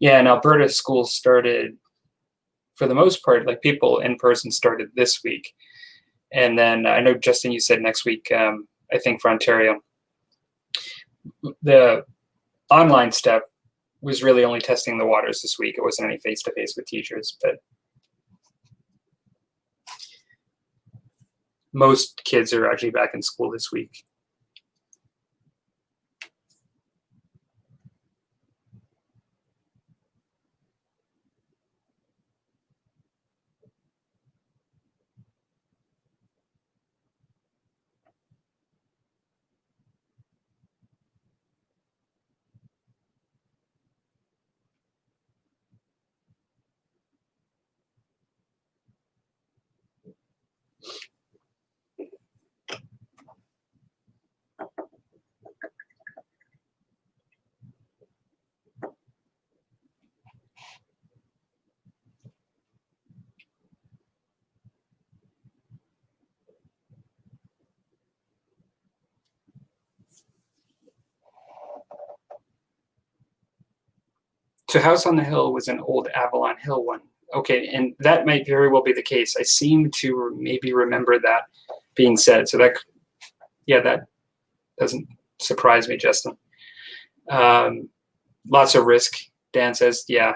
Speaker 1: Yeah, and Alberta schools started, for the most part, like people in person started this week. And then I know, Justin, you said next week, I think for Ontario. The online stuff was really only testing the waters this week. It wasn't any face-to-face with teachers, but most kids are actually back in school this week. So House on the Hill was an old Avalon Hill one. Okay, and that might very well be the case. I seem to maybe remember that being said. So that doesn't surprise me, Justin. Lots of Risk. Dan says, yeah.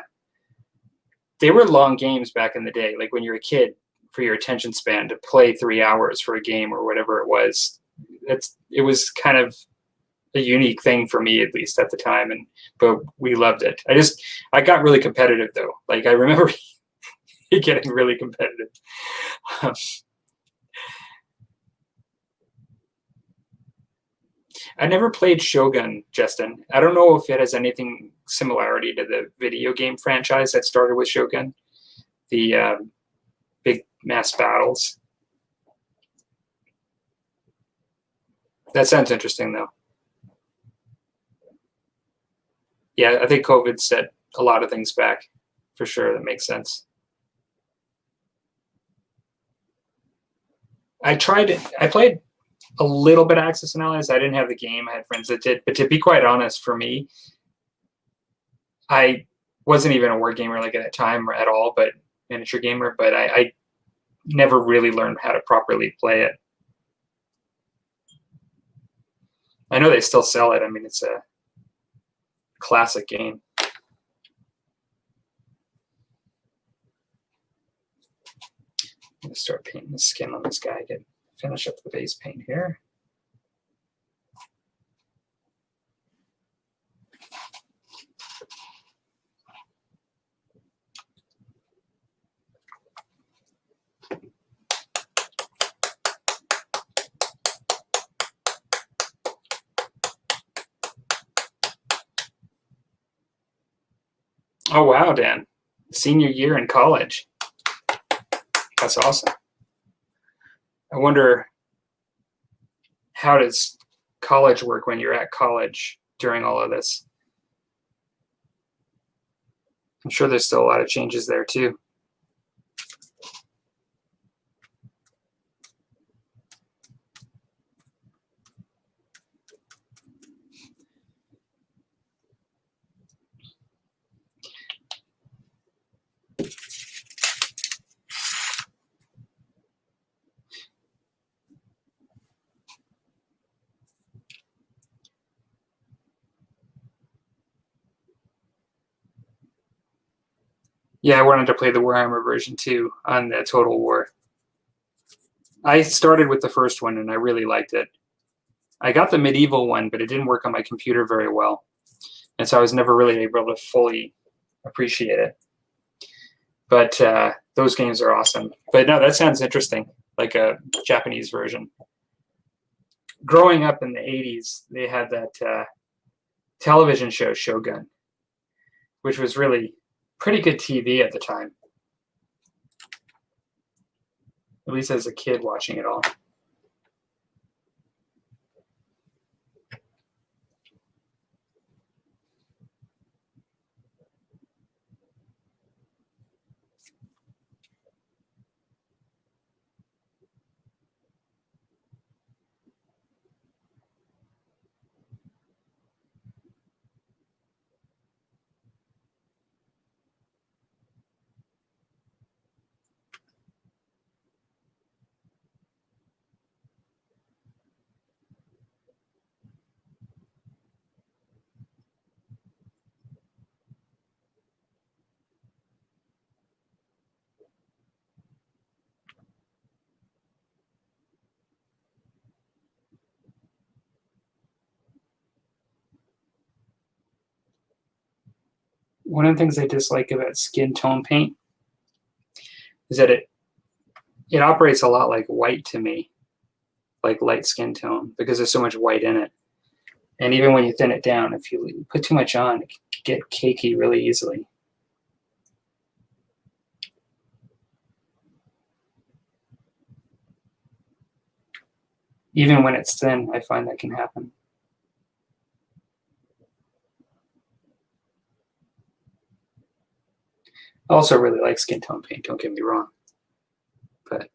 Speaker 1: They were long games back in the day. Like when you're a kid, for your attention span to play 3 hours for a game or whatever it was, it was kind of a unique thing for me, at least at the time. But we loved it. I got really competitive though. Like I remember getting really competitive. I never played Shogun, Justin. I don't know if it has anything similarity to the video game franchise that started with Shogun, the big mass battles. That sounds interesting, though. Yeah, I think COVID set a lot of things back, for sure. That makes sense. I played a little bit of Axis and Allies. I didn't have the game. I had friends that did. But to be quite honest, for me, I wasn't even a word gamer like at that time or at all, but miniature gamer. But I never really learned how to properly play it. I know they still sell it. I mean, it's a classic game. I'm gonna start painting the skin on this guy. Finish up the base paint here. Oh, wow, Dan. Senior year in college. That's awesome. I wonder, how does college work when you're at college during all of this? I'm sure there's still a lot of changes there too. Yeah, I wanted to play the Warhammer version too on the Total War. I started with the first one and I really liked it. I got the medieval one, but it didn't work on my computer very well. And so I was never really able to fully appreciate it. But those games are awesome. But no, that sounds interesting, like a Japanese version. Growing up in the 80s, they had that television show, Shogun, which was really pretty good TV at the time. At least as a kid watching it all. One of the things I dislike about skin tone paint is that it operates a lot like white to me, like light skin tone, because there's so much white in it. And even when you thin it down, if you put too much on, it can get cakey really easily. Even when it's thin, I find that can happen. I also really like skin tone paint, don't get me wrong. But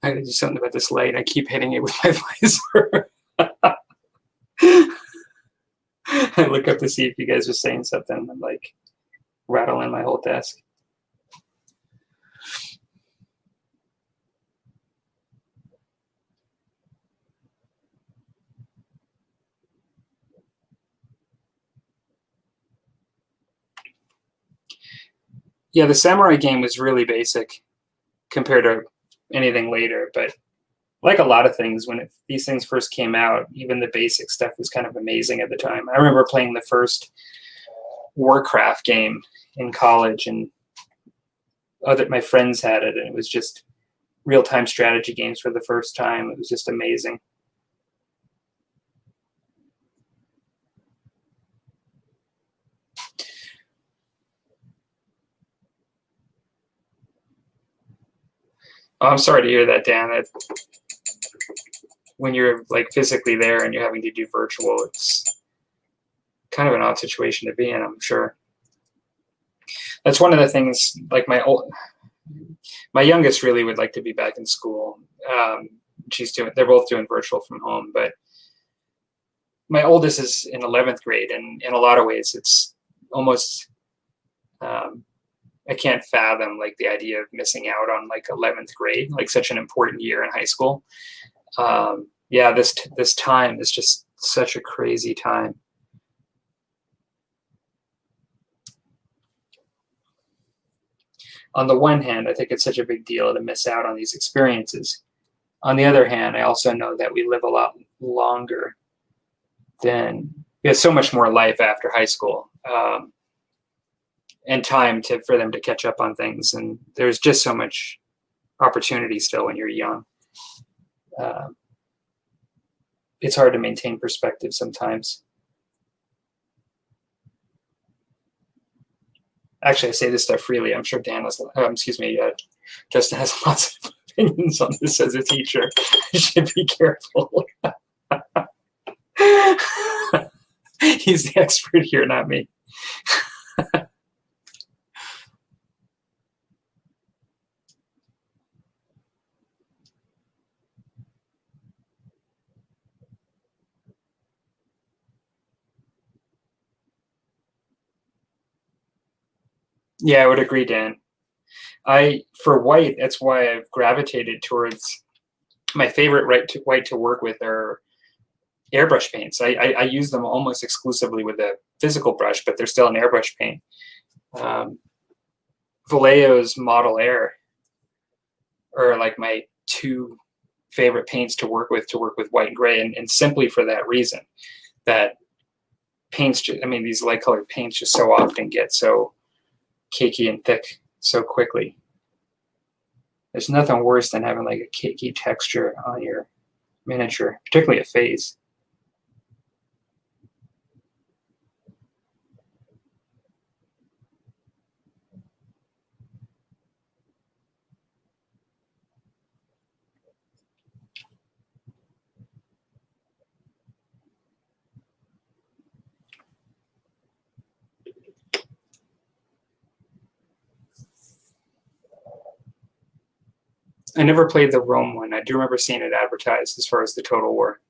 Speaker 1: I gotta do something about this light. I keep hitting it with my visor. I look up to see if you guys are saying something and like rattling my whole desk. Yeah, the samurai game was really basic compared to anything later, but like a lot of things, when these things first came out, even the basic stuff was kind of amazing at the time. I remember playing the first Warcraft game in college, and my friends had it, and it was just real-time strategy games for the first time. It was just amazing. Oh, I'm sorry to hear that, Dan. When you're like physically there and you're having to do virtual, it's kind of an odd situation to be in, I'm sure. That's one of the things, like my youngest really would like to be back in school. They're both doing virtual from home, but my oldest is in 11th grade, and in a lot of ways it's almost I can't fathom like the idea of missing out on like 11th grade, like such an important year in high school. Yeah, this time is just such a crazy time. On the one hand, I think it's such a big deal to miss out on these experiences. On the other hand, I also know that we live a lot longer than we have so much more life after high school, and time for them to catch up on things. And there's just so much opportunity still when you're young. It's hard to maintain perspective sometimes. Actually, I say this stuff freely. I'm sure Justin has lots of opinions on this as a teacher. I should be careful. He's the expert here, not me. Yeah, I would agree, Dan. For white, that's why I've gravitated towards my favorite white to work with are airbrush paints. I use them almost exclusively with a physical brush, but they're still an airbrush paint. Vallejo's Model Air are like my two favorite paints to work with white and gray, and simply for that reason, that paints, these light colored paints just so often get so cakey and thick so quickly. There's nothing worse than having like a cakey texture on your miniature, particularly a phase. I never played the Rome one. I do remember seeing it advertised as far as the Total War.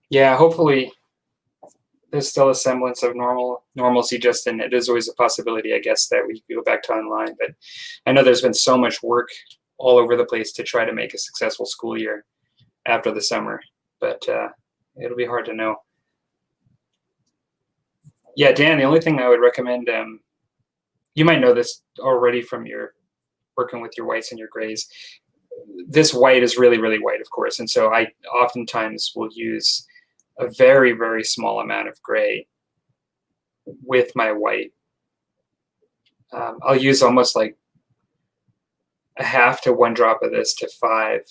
Speaker 1: Yeah, hopefully there's still a semblance of normalcy, Justin. It is always a possibility, I guess, that we go back to online. But I know there's been so much work all over the place to try to make a successful school year after the summer. But it'll be hard to know. Yeah, Dan, the only thing I would recommend, you might know this already from your working with your whites and your grays. This white is really, really white, of course. And so I oftentimes will use a very, very small amount of gray with my white. I'll use almost like a half to 1 drop of this to 5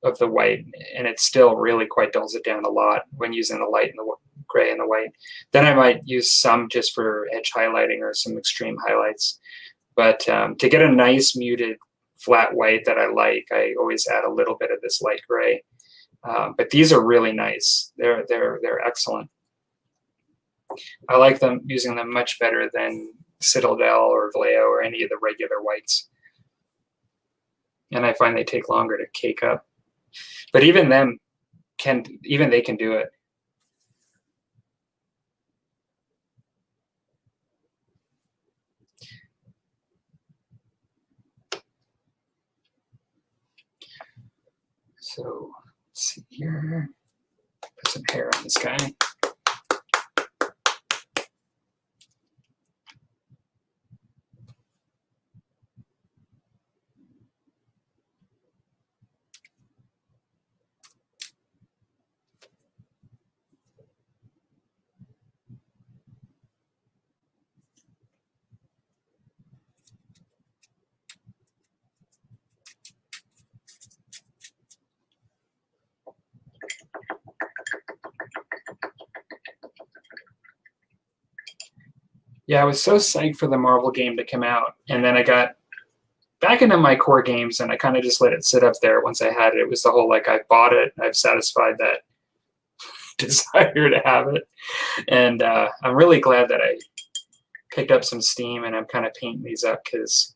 Speaker 1: of the white, and it still really quite dulls it down a lot when using the light and the gray and the white. Then I might use some just for edge highlighting or some extreme highlights. But to get a nice muted flat white that I like, I always add a little bit of this light gray. But these are really nice. They're excellent. I like them, using them much better than Citadel or Vallejo or any of the regular whites. And I find they take longer to cake up. But even they can do it. So let's see here. Put some hair on this guy. Yeah, I was so psyched for the Marvel game to come out, and then I got back into my core games, and I kind of just let it sit up there once I had it. It was the whole, like, I've bought it, I've satisfied that desire to have it. And I'm really glad that I picked up some steam and I'm kind of painting these up, because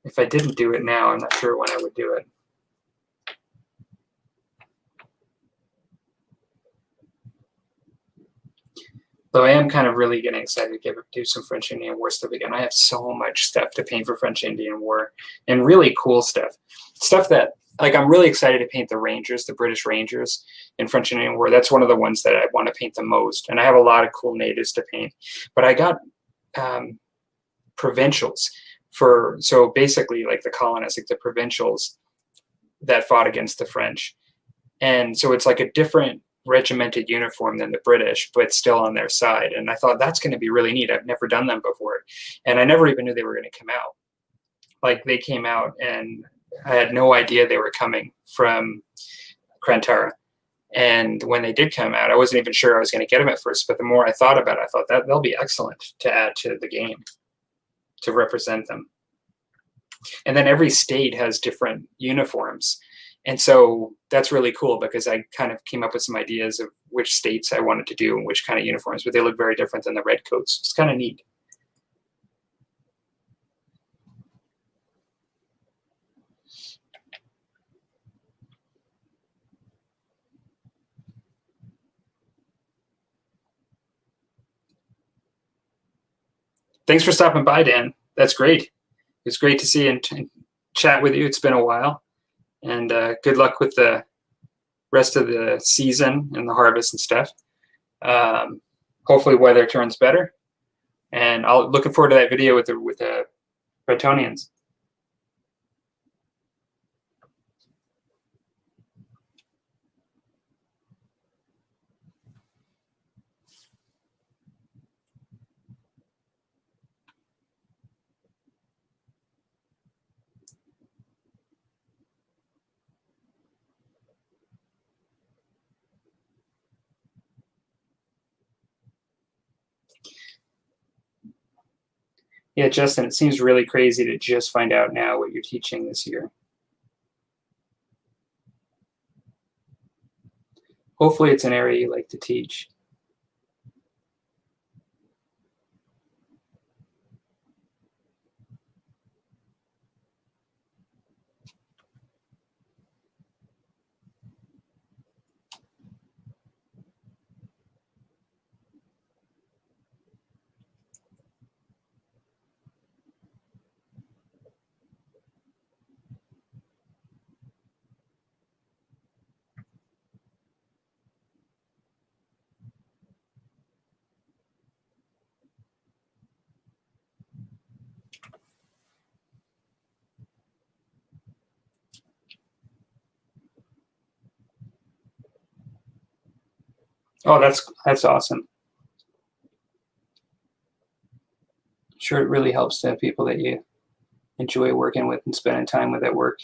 Speaker 1: if I didn't do it now, I'm not sure when I would do it. Though I am kind of really getting excited to do some French Indian War stuff again. I have so much stuff to paint for French Indian War, and really cool stuff. Stuff that, like, I'm really excited to paint the Rangers, the British Rangers in French Indian War. That's one of the ones that I want to paint the most. And I have a lot of cool natives to paint. But I got provincials so basically like the colonists, like the provincials that fought against the French. And so it's like a different regimented uniform than the British, but still on their side. And I thought that's going to be really neat. I've never done them before. And I never even knew they were going to come out. Like, they came out and I had no idea they were coming from Krantara. And when they did come out, I wasn't even sure I was going to get them at first. But the more I thought about it, I thought that they'll be excellent to add to the game, to represent them. And then every state has different uniforms. And so that's really cool, because I kind of came up with some ideas of which states I wanted to do and which kind of uniforms, but they look very different than the redcoats. It's kind of neat. Thanks for stopping by, Dan. That's great. It's great to see and chat with you. It's been a while. And good luck with the rest of the season and the harvest and stuff. Hopefully weather turns better. And I'll looking forward to that video with the Bretonians. Yeah, Justin, it seems really crazy to just find out now what you're teaching this year. Hopefully it's an area you like to teach. Oh, that's awesome. I'm sure it really helps to have people that you enjoy working with and spending time with at work.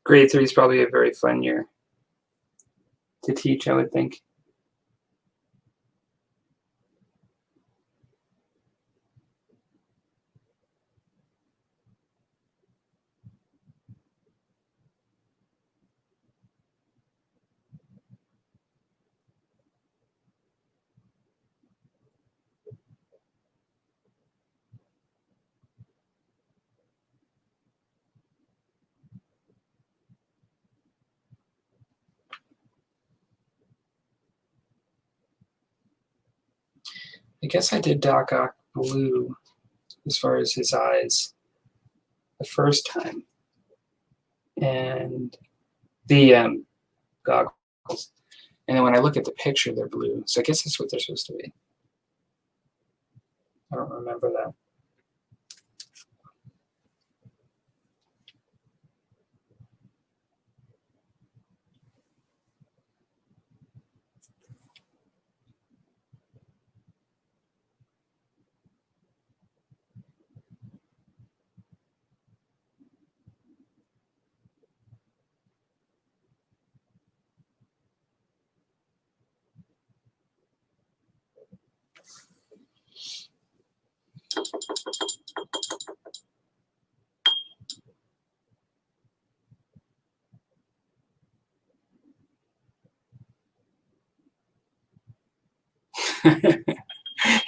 Speaker 1: Grade 3 is probably a very fun year to teach, I would think. I guess I did Doc Ock blue as far as his eyes the first time. And the goggles. And then when I look at the picture, they're blue. So I guess that's what they're supposed to be. I don't remember that.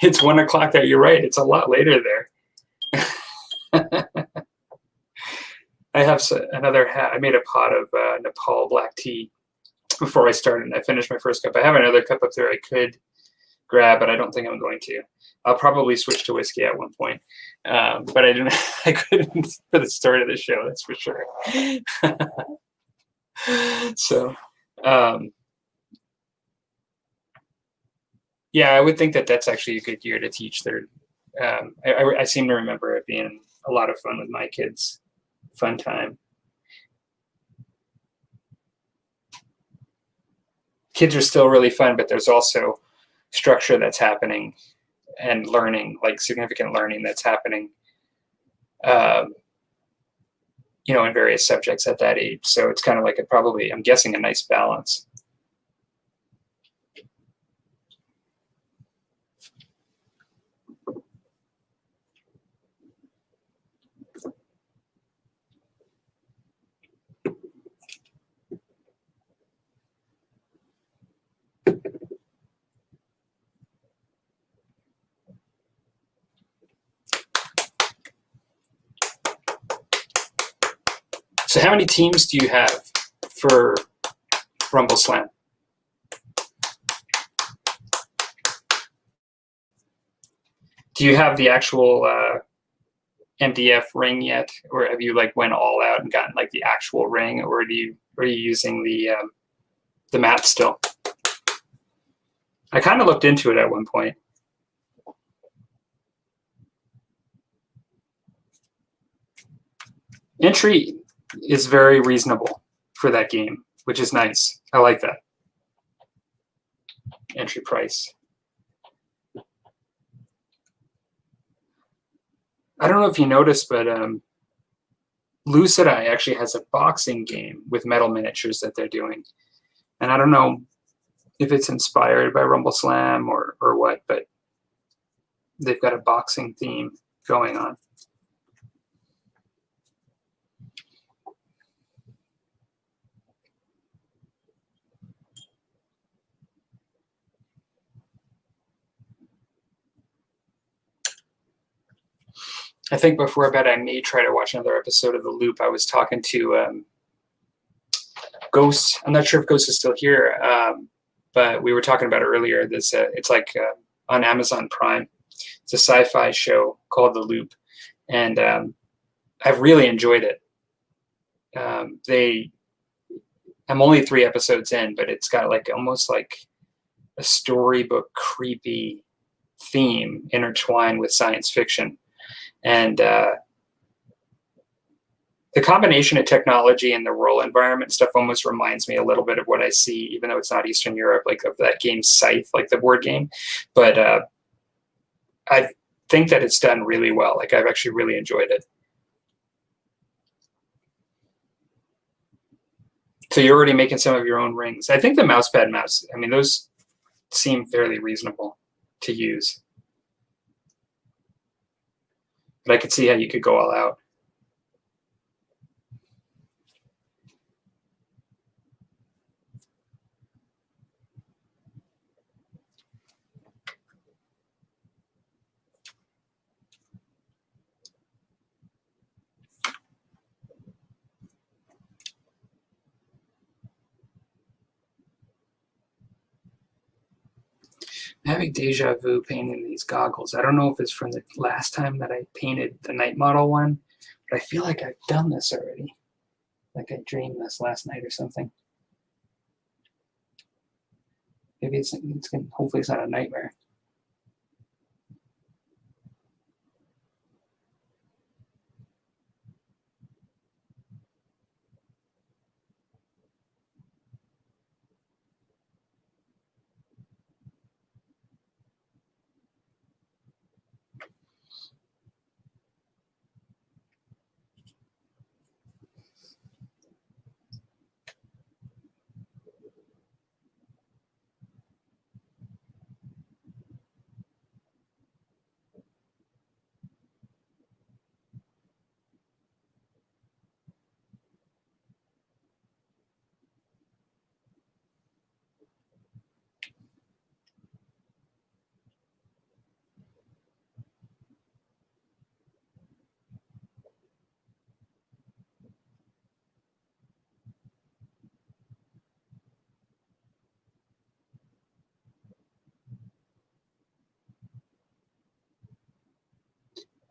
Speaker 1: It's 1 o'clock there. You're right. It's a lot later there. I have another hat. I made a pot of Nepal black tea before I started, and I finished my first cup. I have another cup up there I could grab, but I don't think I'm going to. I'll probably switch to whiskey at one point, but I didn't. I couldn't for the start of the show. That's for sure. So, yeah, I would think that that's actually a good year to teach third. I seem to remember it being a lot of fun with my kids. Fun time. Kids are still really fun, but there's also structure that's happening and learning, like significant learning that's happening, in various subjects at that age. So it's kind of like I'm guessing, a nice balance. So how many teams do you have for Rumble Slam? Do you have the actual MDF ring yet, or have you went all out and gotten the actual ring, or are you using the mat still? I kind of looked into it at one point. Entry is very reasonable for that game, which is nice. I like that. Entry price. I don't know if you noticed, but Lucid Eye actually has a boxing game with metal miniatures that they're doing. And I don't know if it's inspired by Rumble Slam or what, but they've got a boxing theme going on. I think before bed I may try to watch another episode of The Loop. I was talking to Ghost. I'm not sure if Ghost is still here, but we were talking about it earlier. It's on Amazon Prime. It's a sci-fi show called The Loop, and I've really enjoyed it. I'm only 3 episodes in, but it's got almost like a storybook creepy theme intertwined with science fiction. And the combination of technology and the rural environment stuff almost reminds me a little bit of what I see, even though it's not Eastern Europe, of that game Scythe, the board game. But I think that it's done really well. I've actually really enjoyed it. So you're already making some of your own rings. I think the mousepad maps, those seem fairly reasonable to use. But I could see how you could go all out. I'm having deja vu painting these goggles. I don't know if it's from the last time that I painted the night model one, but I feel like I've done this already. I dreamed this last night or something. Maybe hopefully it's not a nightmare.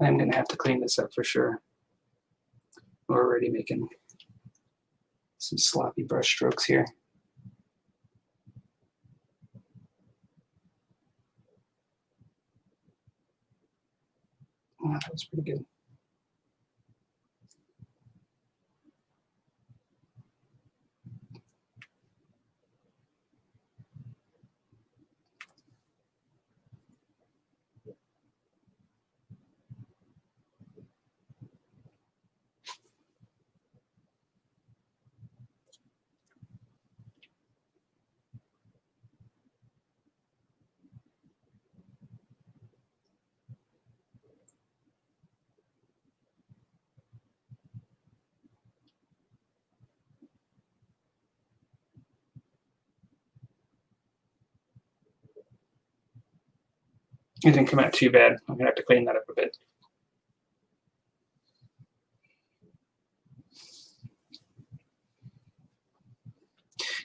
Speaker 1: I'm going to have to clean this up for sure. We're already making some sloppy brush strokes here. Oh, that was pretty good. It didn't come out too bad. I'm going to have to clean that up a bit.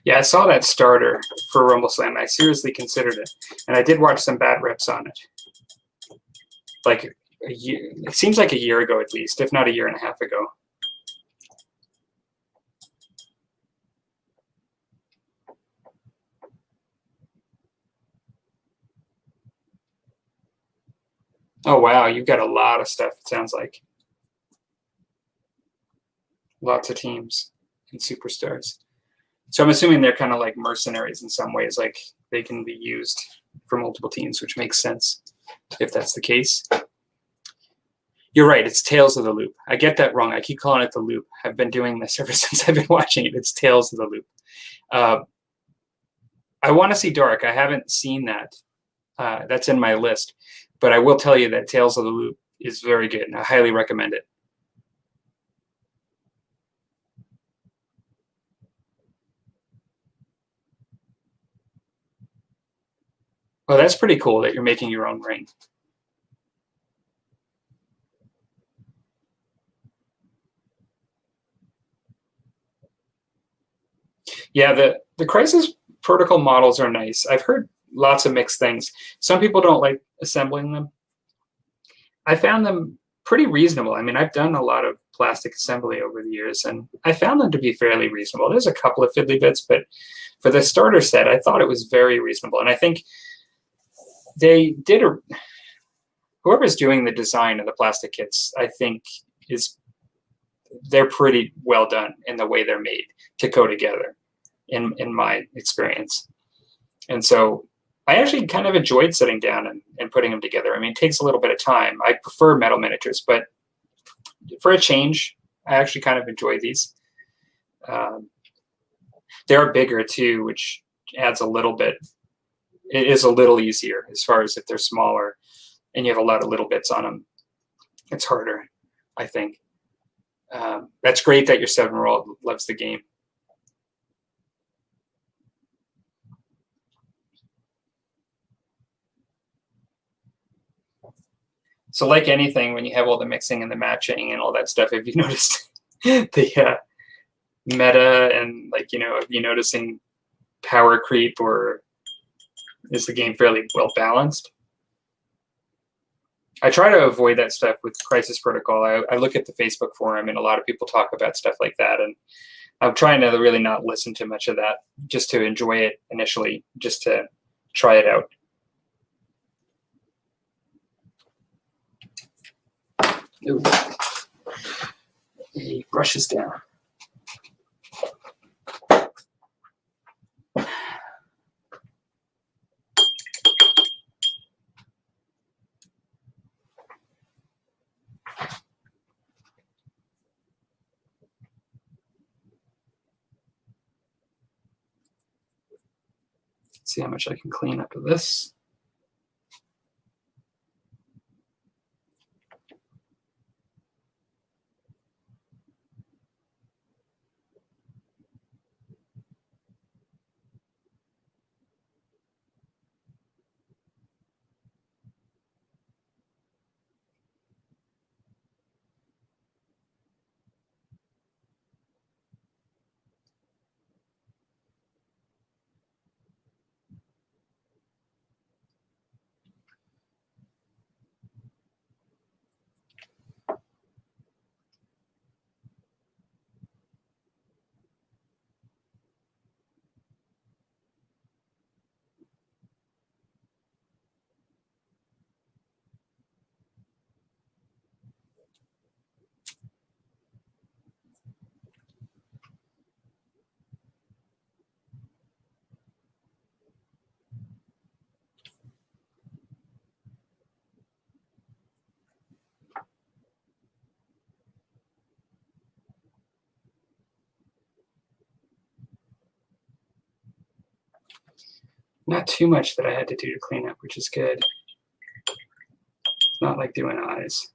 Speaker 1: Yeah, I saw that starter for RumbleSlam. I seriously considered it. And I did watch some bad reps on it. Like a year, it seems like a year ago at least, if not a year and a half ago. Oh, wow. You've got a lot of stuff, it sounds like. Lots of teams and superstars. So I'm assuming they're kind of like mercenaries in some ways, like they can be used for multiple teams, which makes sense if that's the case. You're right. It's Tales of the Loop. I get that wrong. I keep calling it the Loop. I've been doing this ever since I've been watching it. It's Tales of the Loop. I want to see Dark. I haven't seen that. That's in my list. But I will tell you that Tales of the Loop is very good, and I highly recommend it. Well, that's pretty cool that you're making your own ring. Yeah, the Crisis Protocol models are nice. I've heard lots of mixed things. Some people don't like assembling them. I found them pretty reasonable. I mean, I've done a lot of plastic assembly over the years, and I found them to be fairly reasonable. There's a couple of fiddly bits, but for the starter set, I thought it was very reasonable. And I think they did whoever's doing the design of the plastic kits, I think they're pretty well done in the way they're made to go together, in my experience. And so I actually kind of enjoyed sitting down and putting them together. I mean, it takes a little bit of time. I prefer metal miniatures, but for a change, I actually kind of enjoy these. They're bigger too, which adds a little bit. It is a little easier as far as if they're smaller and you have a lot of little bits on them. It's harder, I think. That's great that your 7-year-old loves the game. So like anything, when you have all the mixing and the matching and all that stuff, have you noticed the meta and, like, are you noticing power creep, or is the game fairly well balanced? I try to avoid that stuff with Crisis Protocol. I look at the Facebook forum and a lot of people talk about stuff like that, and I'm trying to really not listen to much of that, just to enjoy it initially, just to try it out. Ooh. The brush is down. See how much I can clean up of this. Not too much that I had to do to clean up, which is good. It's not like doing eyes.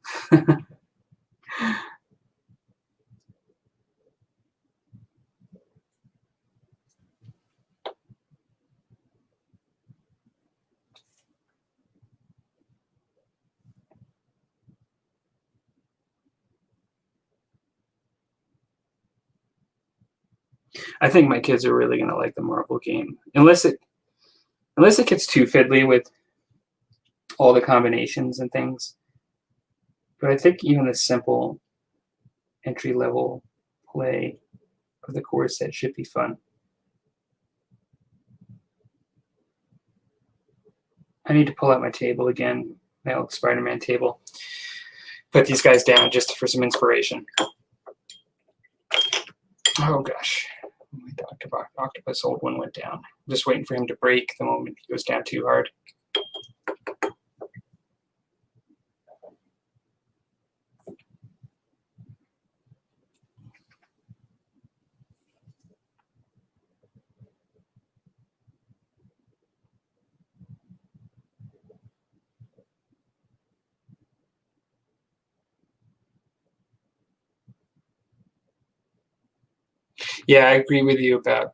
Speaker 1: I think my kids are really going to like the Marvel game, unless it gets too fiddly with all the combinations and things. But I think even the simple entry-level play of the core set should be fun. I need to pull out my table again, my old Spider-Man table. Put these guys down just for some inspiration. Oh gosh, my octopus old one went down. I'm just waiting for him to break the moment he goes down too hard. Yeah, I agree with you about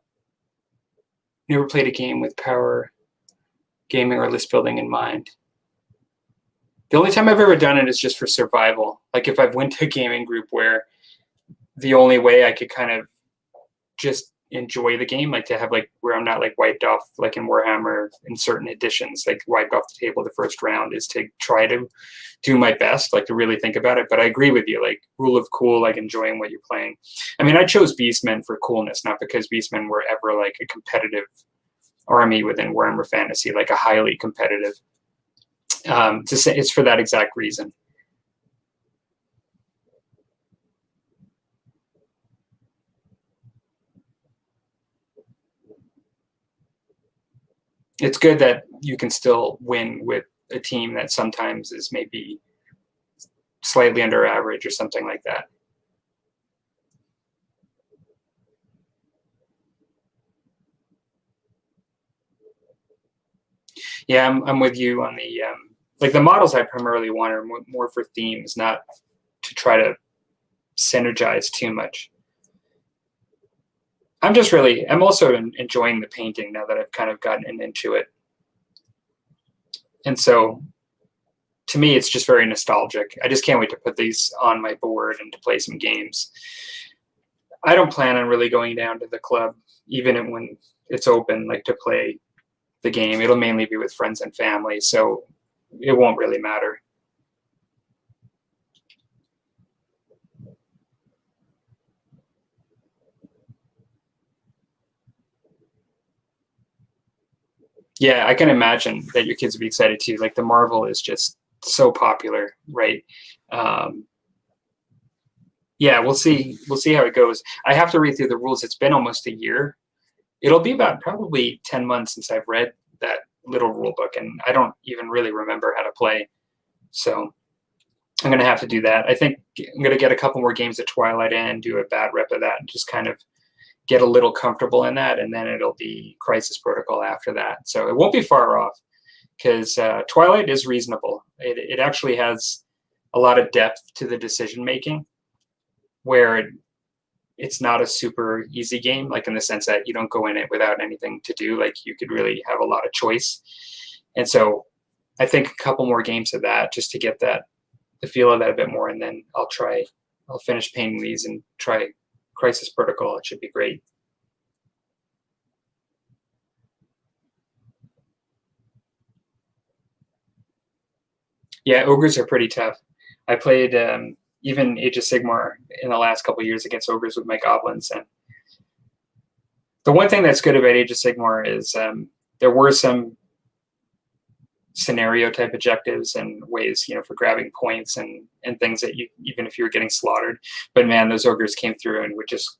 Speaker 1: never played a game with power gaming or list building in mind. The only time I've ever done it is just for survival. Like if I've went to a gaming group where the only way I could kind of just enjoy the game, like to have like where I'm not like wiped off like in Warhammer in certain editions, like wiped off the table the first round, is to try to do my best, like to really think about it. But I agree with you, like rule of cool, like enjoying what you're playing. I mean, I chose Beastmen for coolness, not because Beastmen were ever like a competitive army within Warhammer Fantasy, like a highly competitive. To say it's for that exact reason. It's good that you can still win with a team that sometimes is maybe slightly under average or something like that. Yeah, I'm with you on the like the models I primarily want are more for themes, not to try to synergize too much. I'm also enjoying the painting now that I've kind of gotten into it. And so to me, it's just very nostalgic. I just can't wait to put these on my board and to play some games. I don't plan on really going down to the club, even when it's open, like to play the game. It'll mainly be with friends and family, so it won't really matter. Yeah, I can imagine that your kids would be excited too. Like the Marvel is just so popular, right? Um, yeah, we'll see. We'll see how it goes. I have to read through the rules. It's been almost a year. It'll be about probably 10 months since I've read that little rule book, and I don't even really remember how to play. So I'm going to have to do that. I think I'm going to get a couple more games at Twilight and do a bad rep of that and just kind of get a little comfortable in that, and then it'll be Crisis Protocol after that. So it won't be far off because Twilight is reasonable. It actually has a lot of depth to the decision making, where it's not a super easy game, like in the sense that you don't go in it without anything to do. Like you could really have a lot of choice. And so I think a couple more games of that just to get the feel of that a bit more, and then I'll finish painting these and try Crisis Protocol. It should be great. Yeah, ogres are pretty tough. I played even Age of Sigmar in the last couple of years against ogres with my goblins, and the one thing that's good about Age of Sigmar is there were some scenario type objectives and ways, for grabbing points and things that you, even if you were getting slaughtered. But man, those ogres came through and would just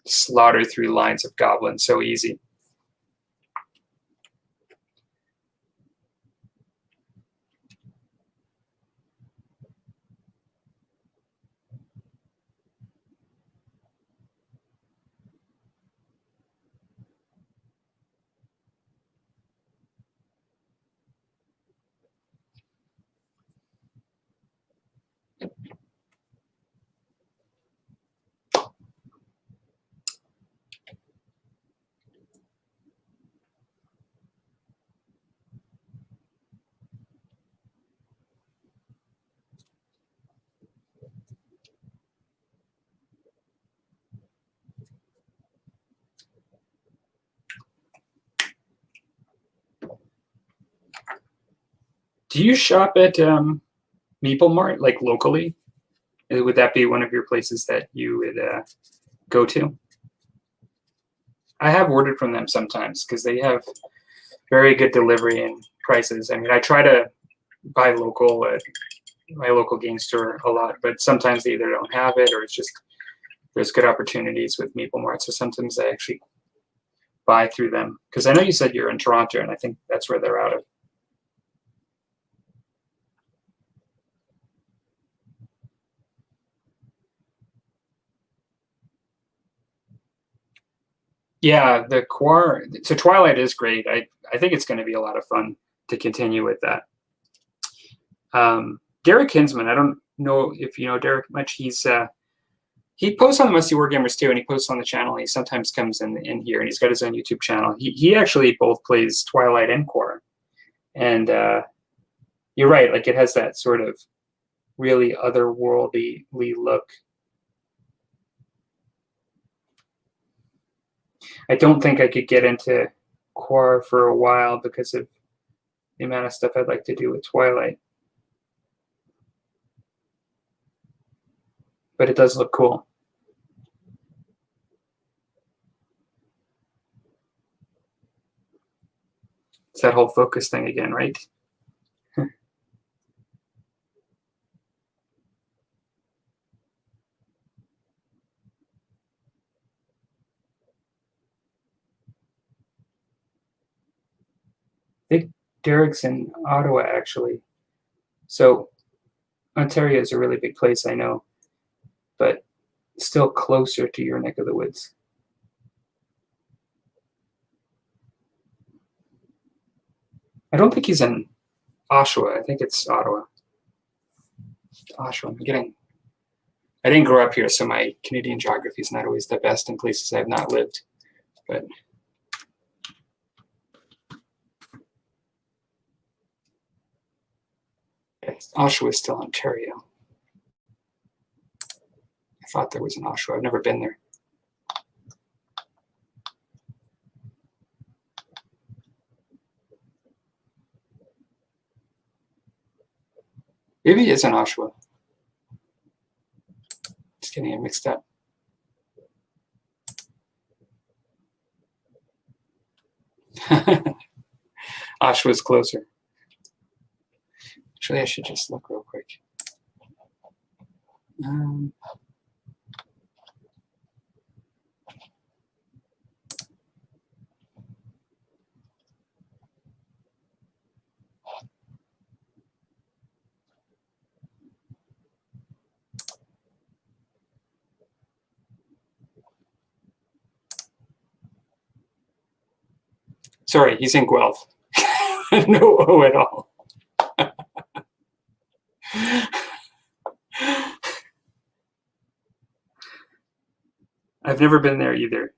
Speaker 1: slaughter through lines of goblins so easy. Do you shop at Meeple Mart, like locally? Would that be one of your places that you would go to? I have ordered from them sometimes because they have very good delivery and prices. I mean, I try to buy local at my local game store a lot, but sometimes they either don't have it or it's just there's good opportunities with Meeple Mart. So sometimes I actually buy through them because I know you said you're in Toronto, and I think that's where they're out of. Yeah, the Quar. So Twilight is great. I think it's going to be a lot of fun to continue with that. Derek Hinsman. I don't know if you know Derek much. He posts on the Musty Wargamers too, and he posts on the channel. He sometimes comes in here, and he's got his own YouTube channel. He actually both plays Twilight and Quar, and you're right. Like it has that sort of really otherworldly look. I don't think I could get into Quar for a while because of the amount of stuff I'd like to do with Twilight. But it does look cool. It's that whole focus thing again, right? I think Derek's in Ottawa, actually. So Ontario is a really big place, I know, but still closer to your neck of the woods. I don't think he's in Oshawa. I think it's Ottawa. Oshawa. I didn't grow up here, so my Canadian geography is not always the best in places I've not lived. But Oshawa is still Ontario. I thought there was an Oshawa. I've never been there. Maybe it's in Oshawa. Just getting it mixed up. Oshawa's closer. Actually, I should just look real quick. Sorry, he's in Guelph. No O at all. I've never been there either.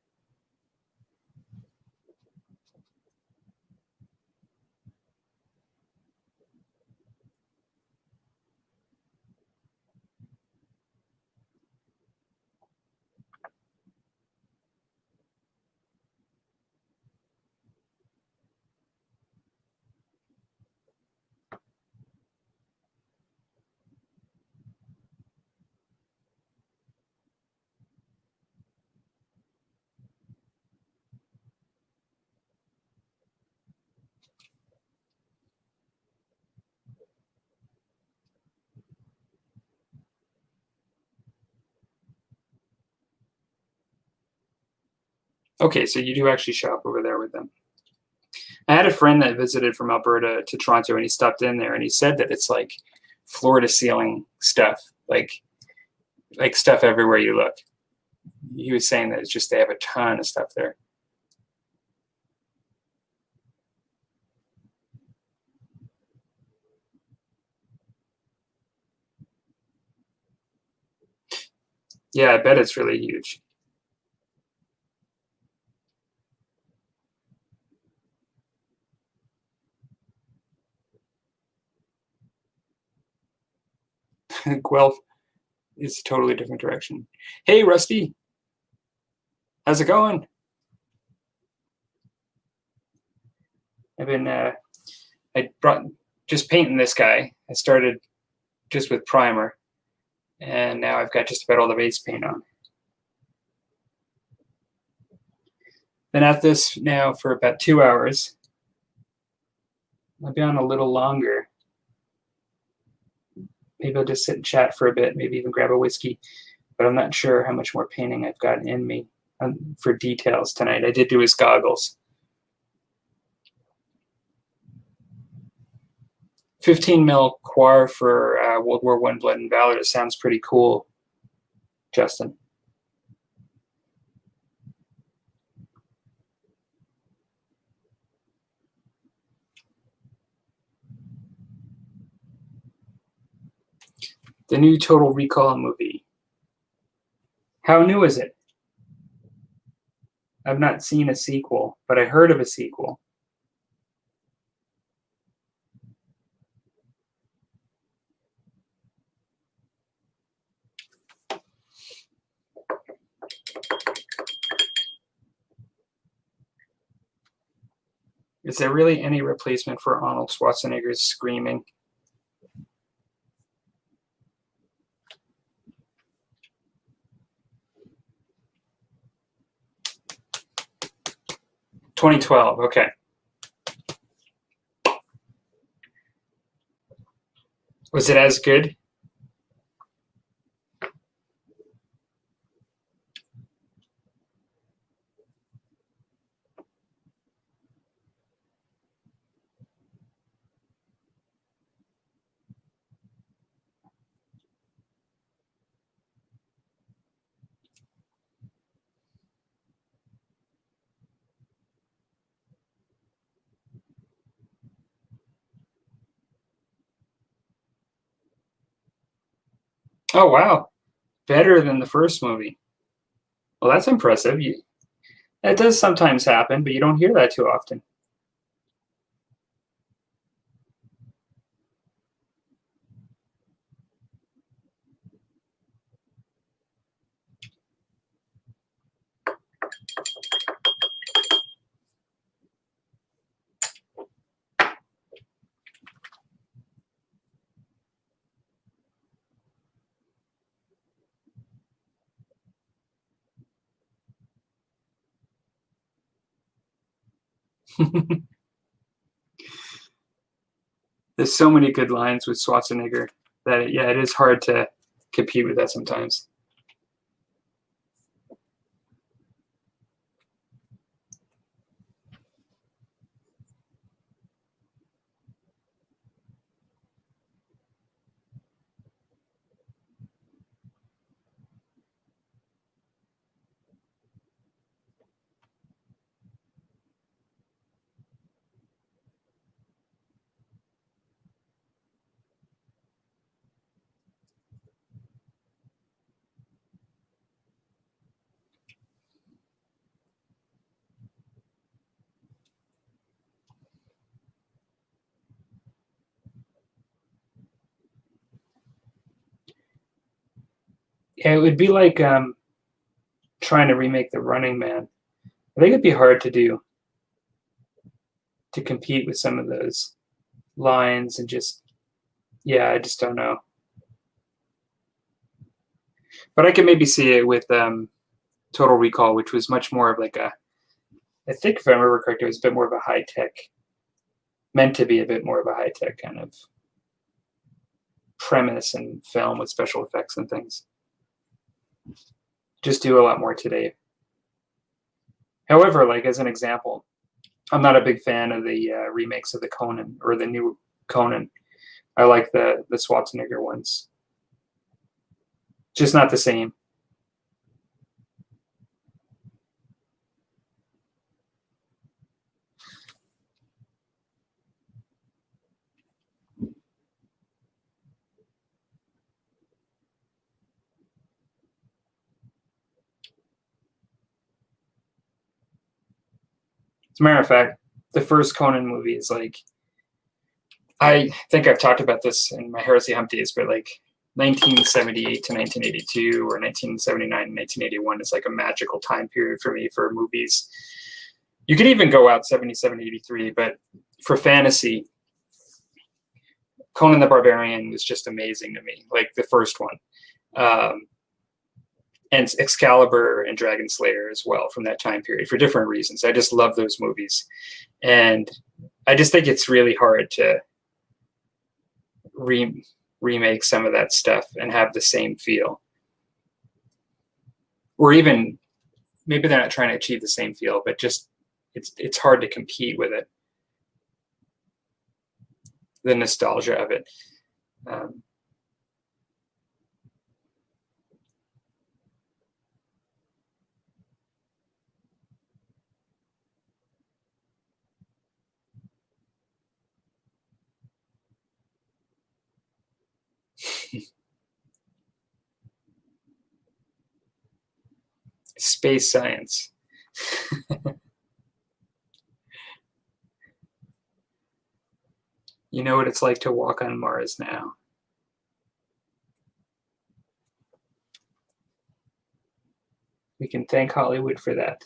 Speaker 1: Okay, so you do actually shop over there with them. I had a friend that visited from Alberta to Toronto, and he stopped in there, and he said that it's like floor to ceiling stuff, like stuff everywhere you look. He was saying that it's just they have a ton of stuff there. Yeah, I bet it's really huge. Guelph is a totally different direction. Hey, Rusty. How's it going? I've been, I brought just painting this guy. I started just with primer, and now I've got just about all the base paint on. Been at this now for about 2 hours. I'll be on a little longer. Maybe I'll just sit and chat for a bit, maybe even grab a whiskey, but I'm not sure how much more painting I've got in me for details tonight. I did do his goggles. 15 mil Quar for World War I Blood and Valor. It sounds pretty cool, Justin. The new Total Recall movie. How new is it? I've not seen a sequel, but I heard of a sequel. Is there really any replacement for Arnold Schwarzenegger's screaming? "2012, okay. Was it as good? Oh, wow. Better than the first movie. Well, that's impressive. That does sometimes happen, but you don't hear that too often. There's so many good lines with Schwarzenegger that, yeah, it is hard to compete with that sometimes. Yeah, it would be like trying to remake The Running Man. I think it'd be hard to do, to compete with some of those lines and just, yeah, I just don't know. But I can maybe see it with Total Recall, which was much more of like I think if I remember correctly, it was a bit more of a high-tech, meant to be a bit more of a high-tech kind of premise and film with special effects and things. Just do a lot more today. However, like as an example, I'm not a big fan of the remakes of the Conan or the new Conan. I like the Schwarzenegger ones. Just not the same. As a matter of fact, the first Conan movie is like, I think I've talked about this in my Heresy Hump days, but like 1978 to 1982 or 1979 and 1981 is like a magical time period for me for movies. You could even go out 77, 83, but for fantasy, Conan the Barbarian was just amazing to me, like the first one. And Excalibur and Dragon Slayer as well from that time period for different reasons. I just love those movies. And I just think it's really hard to remake some of that stuff and have the same feel. Or even, maybe they're not trying to achieve the same feel, but just it's hard to compete with it. The nostalgia of it. Space science. You know what it's like to walk on Mars now. We can thank Hollywood for that.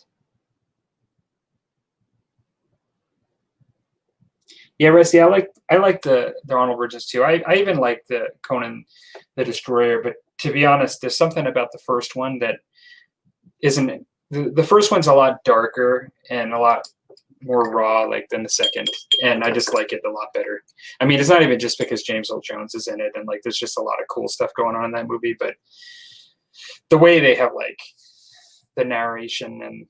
Speaker 1: Yeah, Rusty, I like the Arnold versions too. I even like the Conan the Destroyer, but to be honest, there's something about the first one that isn't. The first one's a lot darker and a lot more raw, like, than the second, and I just like it a lot better. I mean, it's not even just because James Earl Jones is in it, and like, there's just a lot of cool stuff going on in that movie, but the way they have like the narration and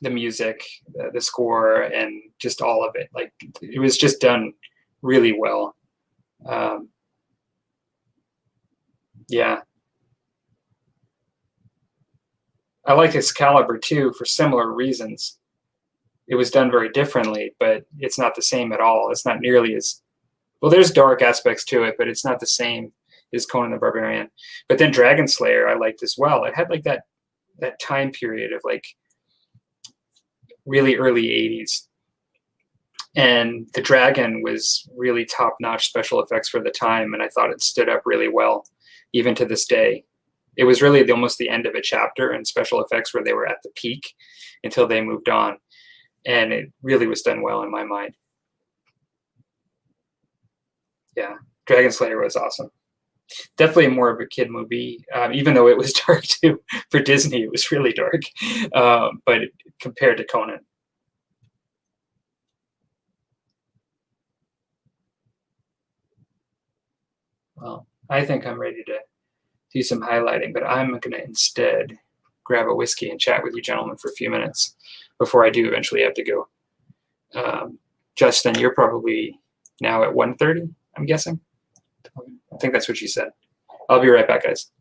Speaker 1: the music, the score, and just all of it, like, it was just done really well. Yeah. I like Excalibur too for similar reasons. It was done very differently, but it's not the same at all. It's not nearly as well. There's dark aspects to it, but it's not the same as Conan the Barbarian. But then Dragon Slayer I liked as well. It had like that time period of like really early 80s. And the dragon was really top-notch special effects for the time, and I thought it stood up really well, even to this day. It was really almost the end of a chapter in special effects where they were at the peak until they moved on. And it really was done well in my mind. Yeah, Dragon Slayer was awesome. Definitely more of a kid movie, even though it was dark too. For Disney, it was really dark, but compared to Conan. Well, I think I'm ready to do some highlighting, but I'm going to instead grab a whiskey and chat with you gentlemen for a few minutes before I do eventually have to go. Justin, you're probably now at 1:30, I'm guessing. I think that's what she said. I'll be right back, guys.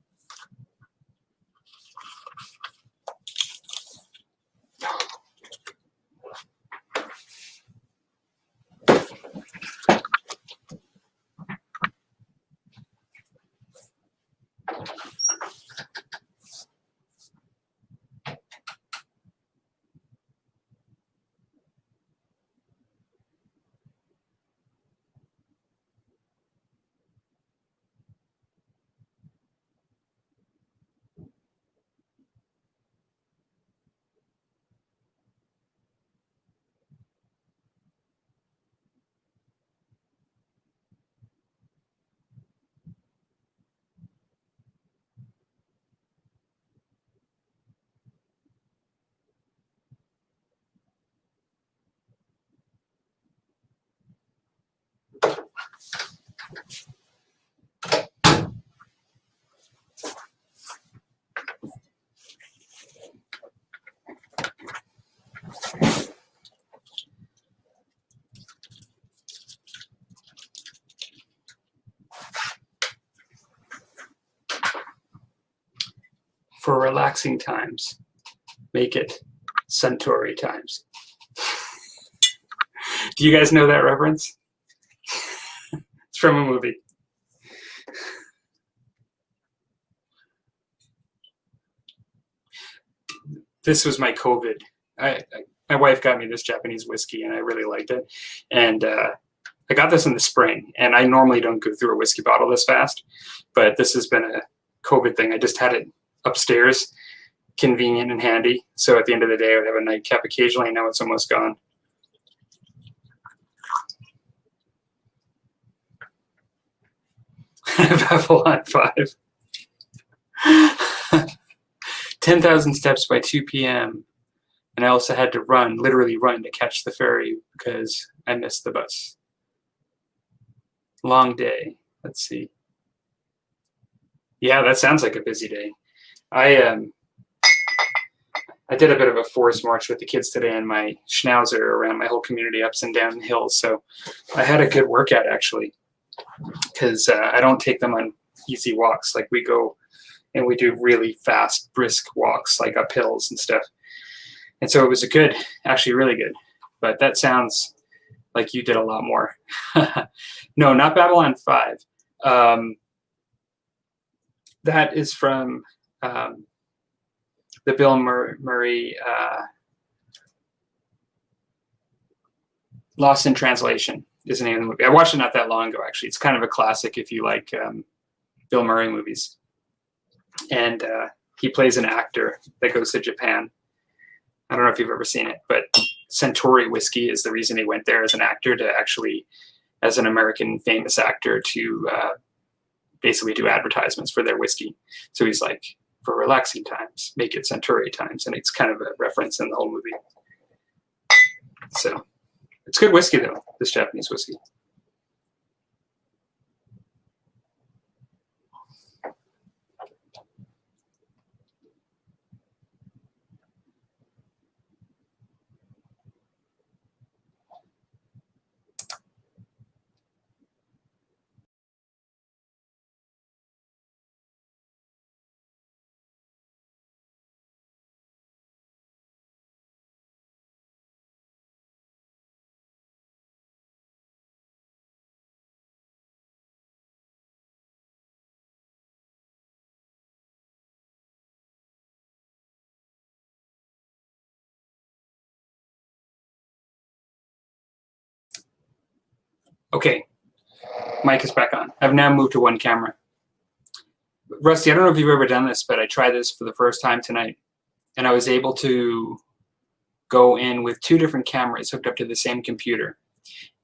Speaker 1: For relaxing times, make it Suntory times. Do you guys know that reference? It's from a movie. This was my COVID. My wife got me this Japanese whiskey, and I really liked it. And I got this in the spring, and I normally don't go through a whiskey bottle this fast, but this has been a COVID thing. I just had it upstairs, convenient and handy. So at the end of the day, I would have a nightcap occasionally, and now it's almost gone. Babylon 5. 10,000 steps by 2 p.m. And I also had to run, literally run, to catch the ferry because I missed the bus. Long day. Let's see. Yeah, that sounds like a busy day. I did a bit of a forest march with the kids today and my schnauzer around my whole community, ups and down hills. So I had a good workout, actually, because I don't take them on easy walks. Like, we go and we do really fast, brisk walks, like up hills and stuff. And so it was actually really good. But that sounds like you did a lot more. No, not Babylon 5. That is from the Bill Murray Lost in Translation is the name of the movie. I watched it not that long ago, actually. It's kind of a classic if you like Bill Murray movies. And he plays an actor that goes to Japan. I don't know if you've ever seen it, but Centauri whiskey is the reason he went there as an actor, to actually, as an American famous actor, to basically do advertisements for their whiskey. So he's like, for relaxing times, make it Centauri times. And it's kind of a reference in the whole movie. So it's good whiskey, though, this Japanese whiskey. Okay, mic is back on. I've now moved to one camera. Rusty, I don't know if you've ever done this, but I tried this for the first time tonight. And I was able to go in with 2 different cameras hooked up to the same computer.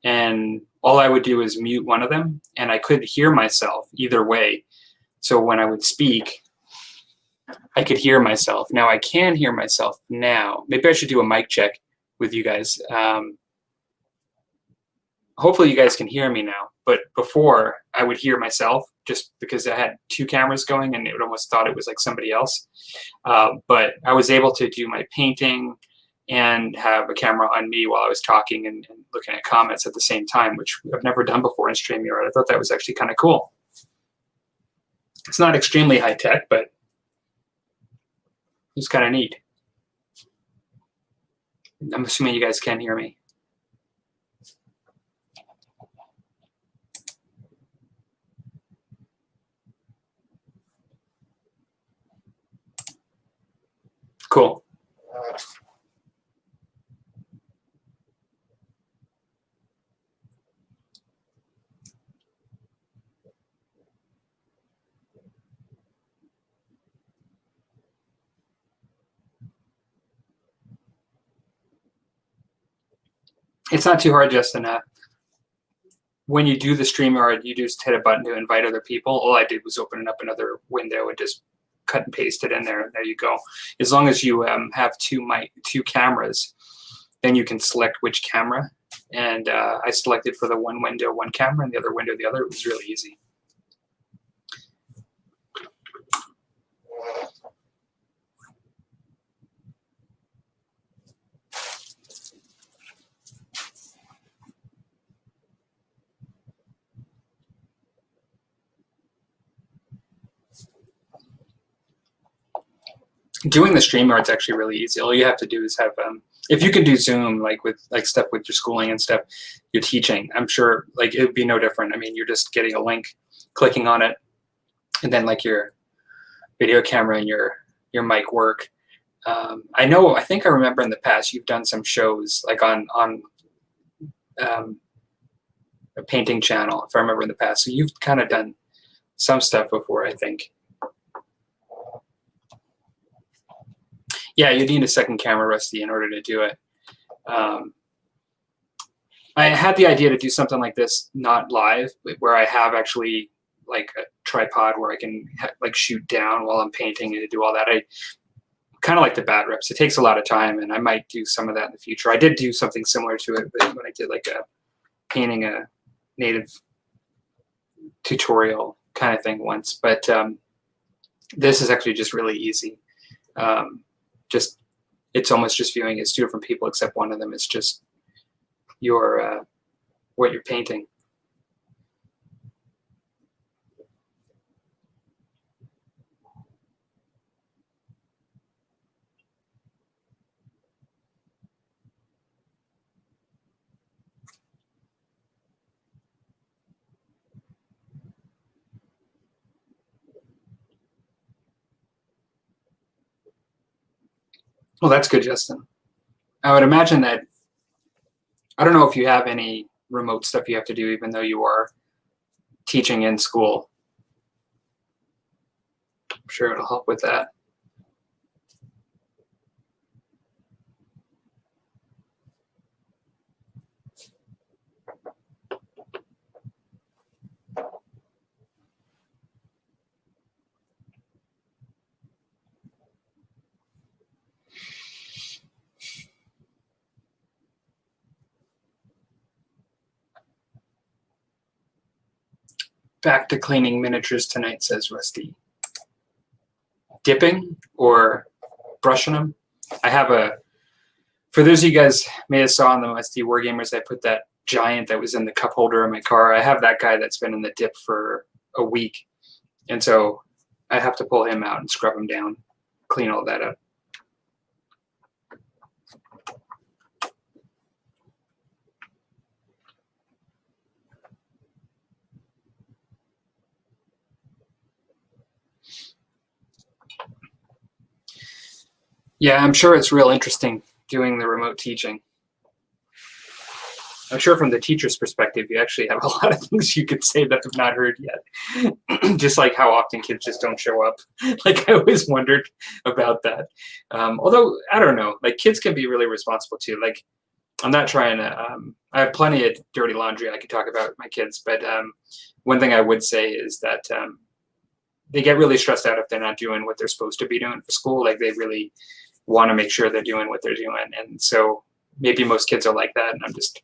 Speaker 1: And all I would do is mute one of them, and I could hear myself either way. So when I would speak, I could hear myself. Now I can hear myself now. Maybe I should do a mic check with you guys. Hopefully you guys can hear me now. But before, I would hear myself just because I had 2 cameras going and it would almost thought it was like somebody else. But I was able to do my painting and have a camera on me while I was talking and looking at comments at the same time, which I've never done before in StreamYard. I thought that was actually kind of cool. It's not extremely high tech, but it's kind of neat. I'm assuming you guys can hear me. Cool. It's not too hard, Justin. When you do the StreamYard, you just hit a button to invite other people. All I did was open up another window and just cut and paste it in there. And there you go. As long as you have 2 cameras, then you can select which camera. And I selected for the one window, one camera, and the other window, the other. It was really easy. Doing the StreamYard is actually really easy. All you have to do is have, if you can do Zoom, like with stuff with your schooling and stuff, you're teaching, I'm sure like it would be no different. I mean, you're just getting a link, clicking on it, and then like your video camera and your mic work. I think I remember in the past you've done some shows like on a painting channel, if I remember in the past. So you've kind of done some stuff before, I think. Yeah, you need a second camera, Rusty, in order to do it. I had the idea to do something like this, not live, but where I have actually like a tripod where I can like shoot down while I'm painting and do all that. I kind of like the bat reps. It takes a lot of time, and I might do some of that in the future. I did do something similar to it when I did like a painting a native tutorial kind of thing once, but this is actually just really easy. Just it's almost just viewing as two different people, except one of them is just your what you're painting. Well, that's good, Justin. I would imagine that, I don't know if you have any remote stuff you have to do, even though you are teaching in school. I'm sure it'll help with that. Back to cleaning miniatures tonight, says Rusty. Dipping or brushing them? I have a, for those of you guys may have saw on the SD Wargamers, I put that giant that was in the cup holder in my car. I have that guy that's been in the dip for a week. And so I have to pull him out and scrub him down, clean all that up. Yeah, I'm sure it's real interesting doing the remote teaching. I'm sure from the teacher's perspective, you actually have a lot of things you could say that I've not heard yet. Just like how often kids just don't show up. Like I always wondered about that. Although, I don't know, like kids can be really responsible too. Like I'm not trying to, I have plenty of dirty laundry I could talk about with my kids, but one thing I would say is that they get really stressed out if they're not doing what they're supposed to be doing for school. Like they really want to make sure they're doing what they're doing. And so maybe most kids are like that. And I'm just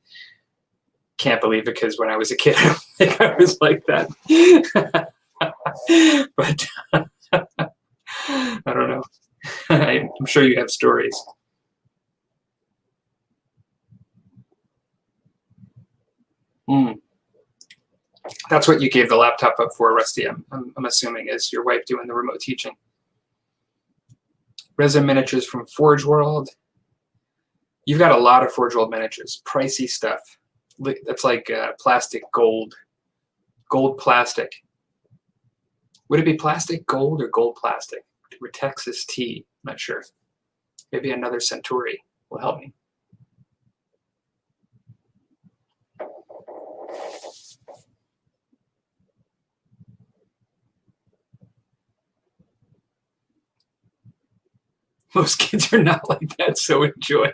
Speaker 1: can't believe it because when I was a kid, I don't think I was like that. But I don't know. I'm sure you have stories. That's what you gave the laptop up for, Rusty. I'm assuming is your wife doing the remote teaching. Resin miniatures from Forge World. You've got a lot of Forge World miniatures, pricey stuff. That's like plastic gold, gold plastic. Would it be plastic gold or gold plastic? Or Texas T? I'm not sure. Maybe another Centauri will help me. Most kids are not like that, so enjoy.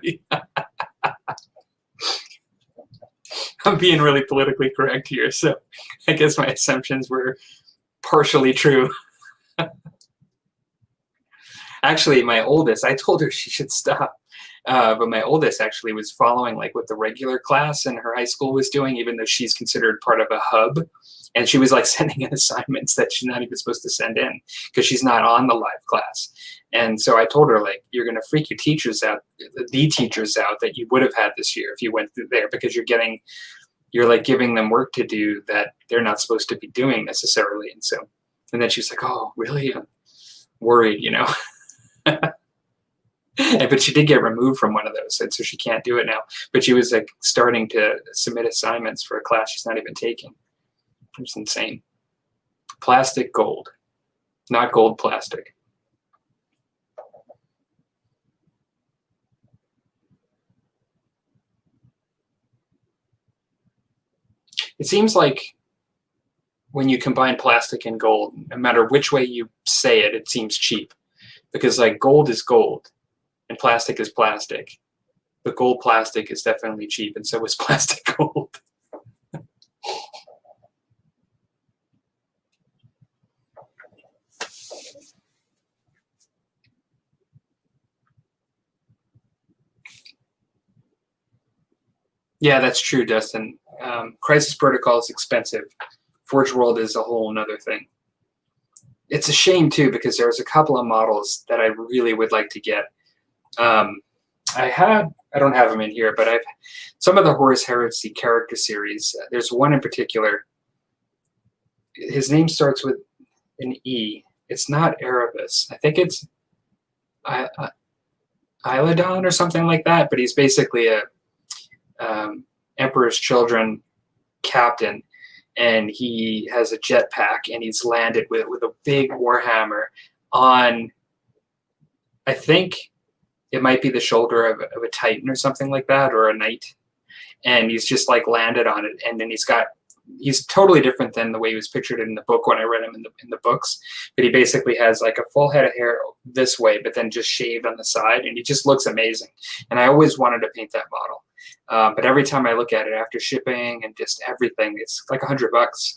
Speaker 1: I'm being really politically correct here, so I guess my assumptions were partially true. Actually, my oldest, I told her she should stop. But my oldest actually was following like what the regular class in her high school was doing, even though she's considered part of a hub. And she was like sending in assignments that she's not even supposed to send in because she's not on the live class. And so I told her, like, you're going to freak your teachers out, the teachers out that you would have had this year if you went through there, because you're like giving them work to do that they're not supposed to be doing necessarily. And so, and then she was like, oh, really? I'm worried, you know. But she did get removed from one of those, and so she can't do it now. But she was like starting to submit assignments for a class she's not even taking. It's insane. Plastic gold, not gold plastic. It seems like when you combine plastic and gold, no matter which way you say it, it seems cheap. Because like gold is gold and plastic is plastic. But gold plastic is definitely cheap, and so is plastic gold. Yeah, that's true, Dustin. Crisis Protocol is expensive. Forge World is a whole nother thing. It's a shame too because there's a couple of models that I really would like to get. Um, I don't have them in here, but I've some of the Horus Heresy character series. There's one in particular. His name starts with an E. It's not Erebus. I think it's Iladon or something like that. But he's basically a Emperor's Children captain, and he has a jetpack, and he's landed with a big warhammer on, I think it might be the shoulder of a Titan or something like that, or a knight, and he's just like landed on it, and then he's totally different than the way he was pictured in the book when I read him in the books. But he basically has like a full head of hair this way, but then just shaved on the side, and he just looks amazing. And I always wanted to paint that model. But every time I look at it after shipping and just everything, it's like $100.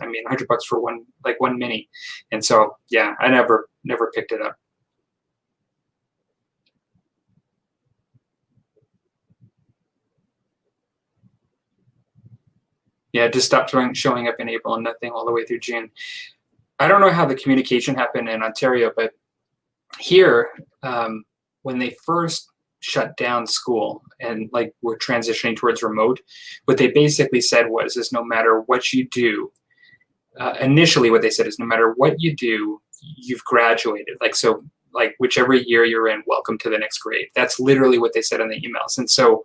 Speaker 1: I mean, $100 for one mini. And so, yeah, I never picked it up. Yeah, it just stopped showing up in April and nothing all the way through June. I don't know how the communication happened in Ontario, but here, when they first shut down school and like we're transitioning towards remote, what they basically said is no matter what you do, initially what they said is no matter what you do, you've graduated. Like whichever year you're in, welcome to the next grade. That's literally what they said in the emails. And so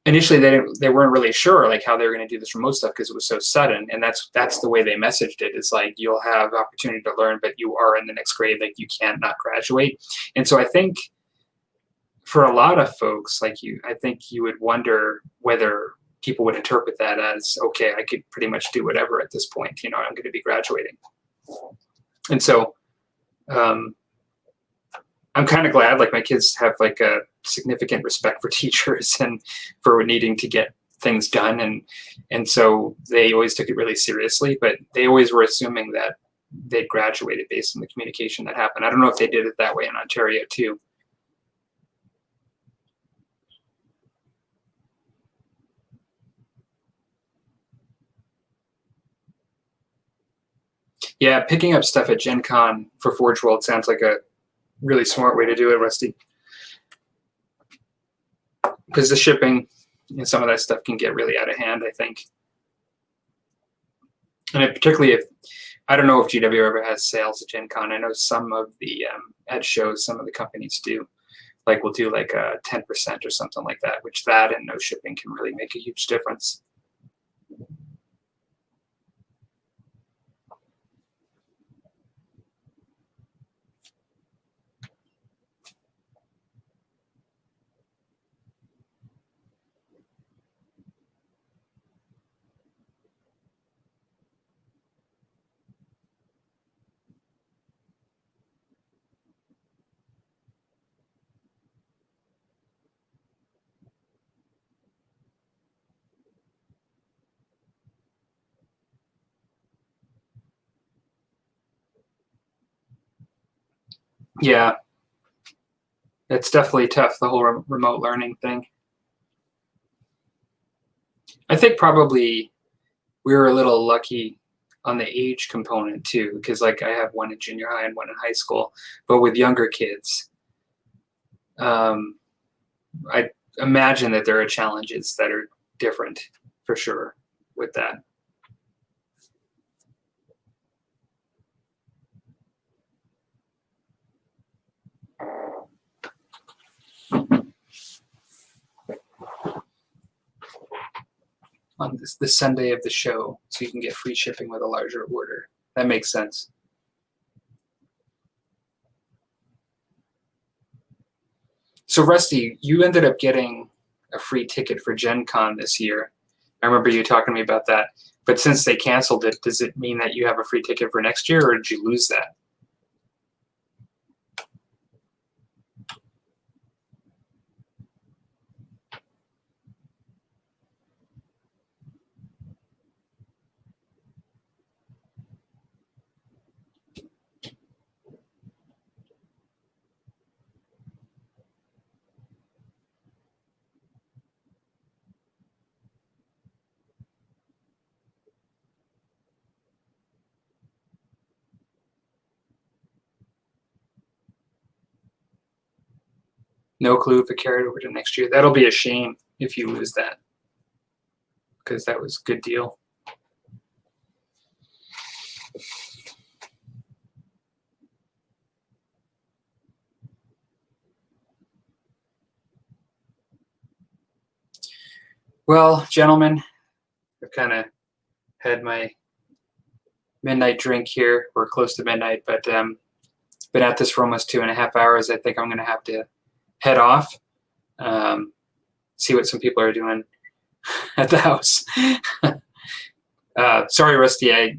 Speaker 1: initially they weren't really sure like how they were going to do this remote stuff because it was so sudden, and that's the way they messaged it. It's like you'll have opportunity to learn, but you are in the next grade, like you can't not graduate. And so I think for a lot of folks like you, I think you would wonder whether people would interpret that as, okay, I could pretty much do whatever at this point, I'm going to be graduating. And so I'm kind of glad, like my kids have like a significant respect for teachers and for needing to get things done. And so they always took it really seriously, but they always were assuming that they'd graduated based on the communication that happened. I don't know if they did it that way in Ontario too. Yeah, picking up stuff at Gen Con for Forge World sounds like a really smart way to do it, Rusty. Because the shipping and some of that stuff can get really out of hand, I think. And particularly if, I don't know if GW ever has sales at Gen Con. I know some of the at shows, some of the companies do. Like we'll do like a 10% or something like that, which that and no shipping can really make a huge difference. Yeah, it's definitely tough, the whole remote learning thing. I think probably we were a little lucky on the age component too, because like I have one in junior high and one in high school, but with younger kids, I imagine that there are challenges that are different for sure with that. On this Sunday of the show, so you can get free shipping with a larger order. That makes sense. So Rusty, you ended up getting a free ticket for Gen Con this year. I remember you talking to me about that. But since they canceled it, does it mean that you have a free ticket for next year, or did you lose that? No clue if it carried over to next year. That'll be a shame if you lose that, because that was a good deal. Well, gentlemen, I've kind of had my midnight drink here. We're close to midnight, but been at this for almost 2.5 hours. I think I'm going to have to head off, see what some people are doing at the house. Sorry, Rusty. I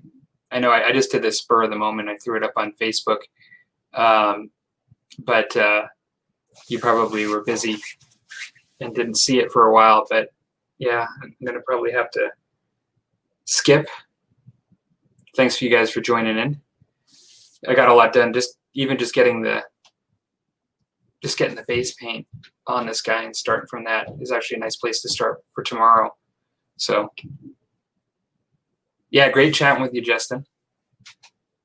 Speaker 1: know I just did this spur of the moment. I threw it up on Facebook, but you probably were busy and didn't see it for a while. But yeah, I'm going to probably have to skip. Thanks for you guys for joining in. I got a lot done. Just getting the base paint on this guy and starting from that is actually a nice place to start for tomorrow. So yeah, great chatting with you, Justin.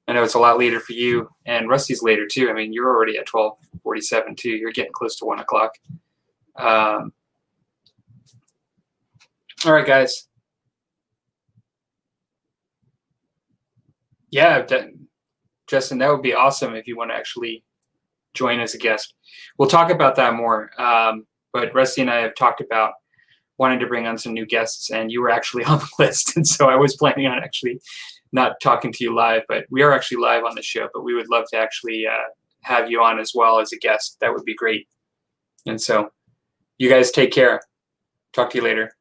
Speaker 1: I know it's a lot later for you, and Rusty's later too. I mean, you're already at 12:47 too. You're getting close to 1 o'clock. All right, guys. Yeah, Justin, that would be awesome if you want to actually join as a guest. We'll talk about that more. But Rusty and I have talked about wanting to bring on some new guests, and you were actually on the list. And so I was planning on actually not talking to you live, but we are actually live on the show. But we would love to actually have you on as well as a guest. That would be great. And so you guys take care. Talk to you later.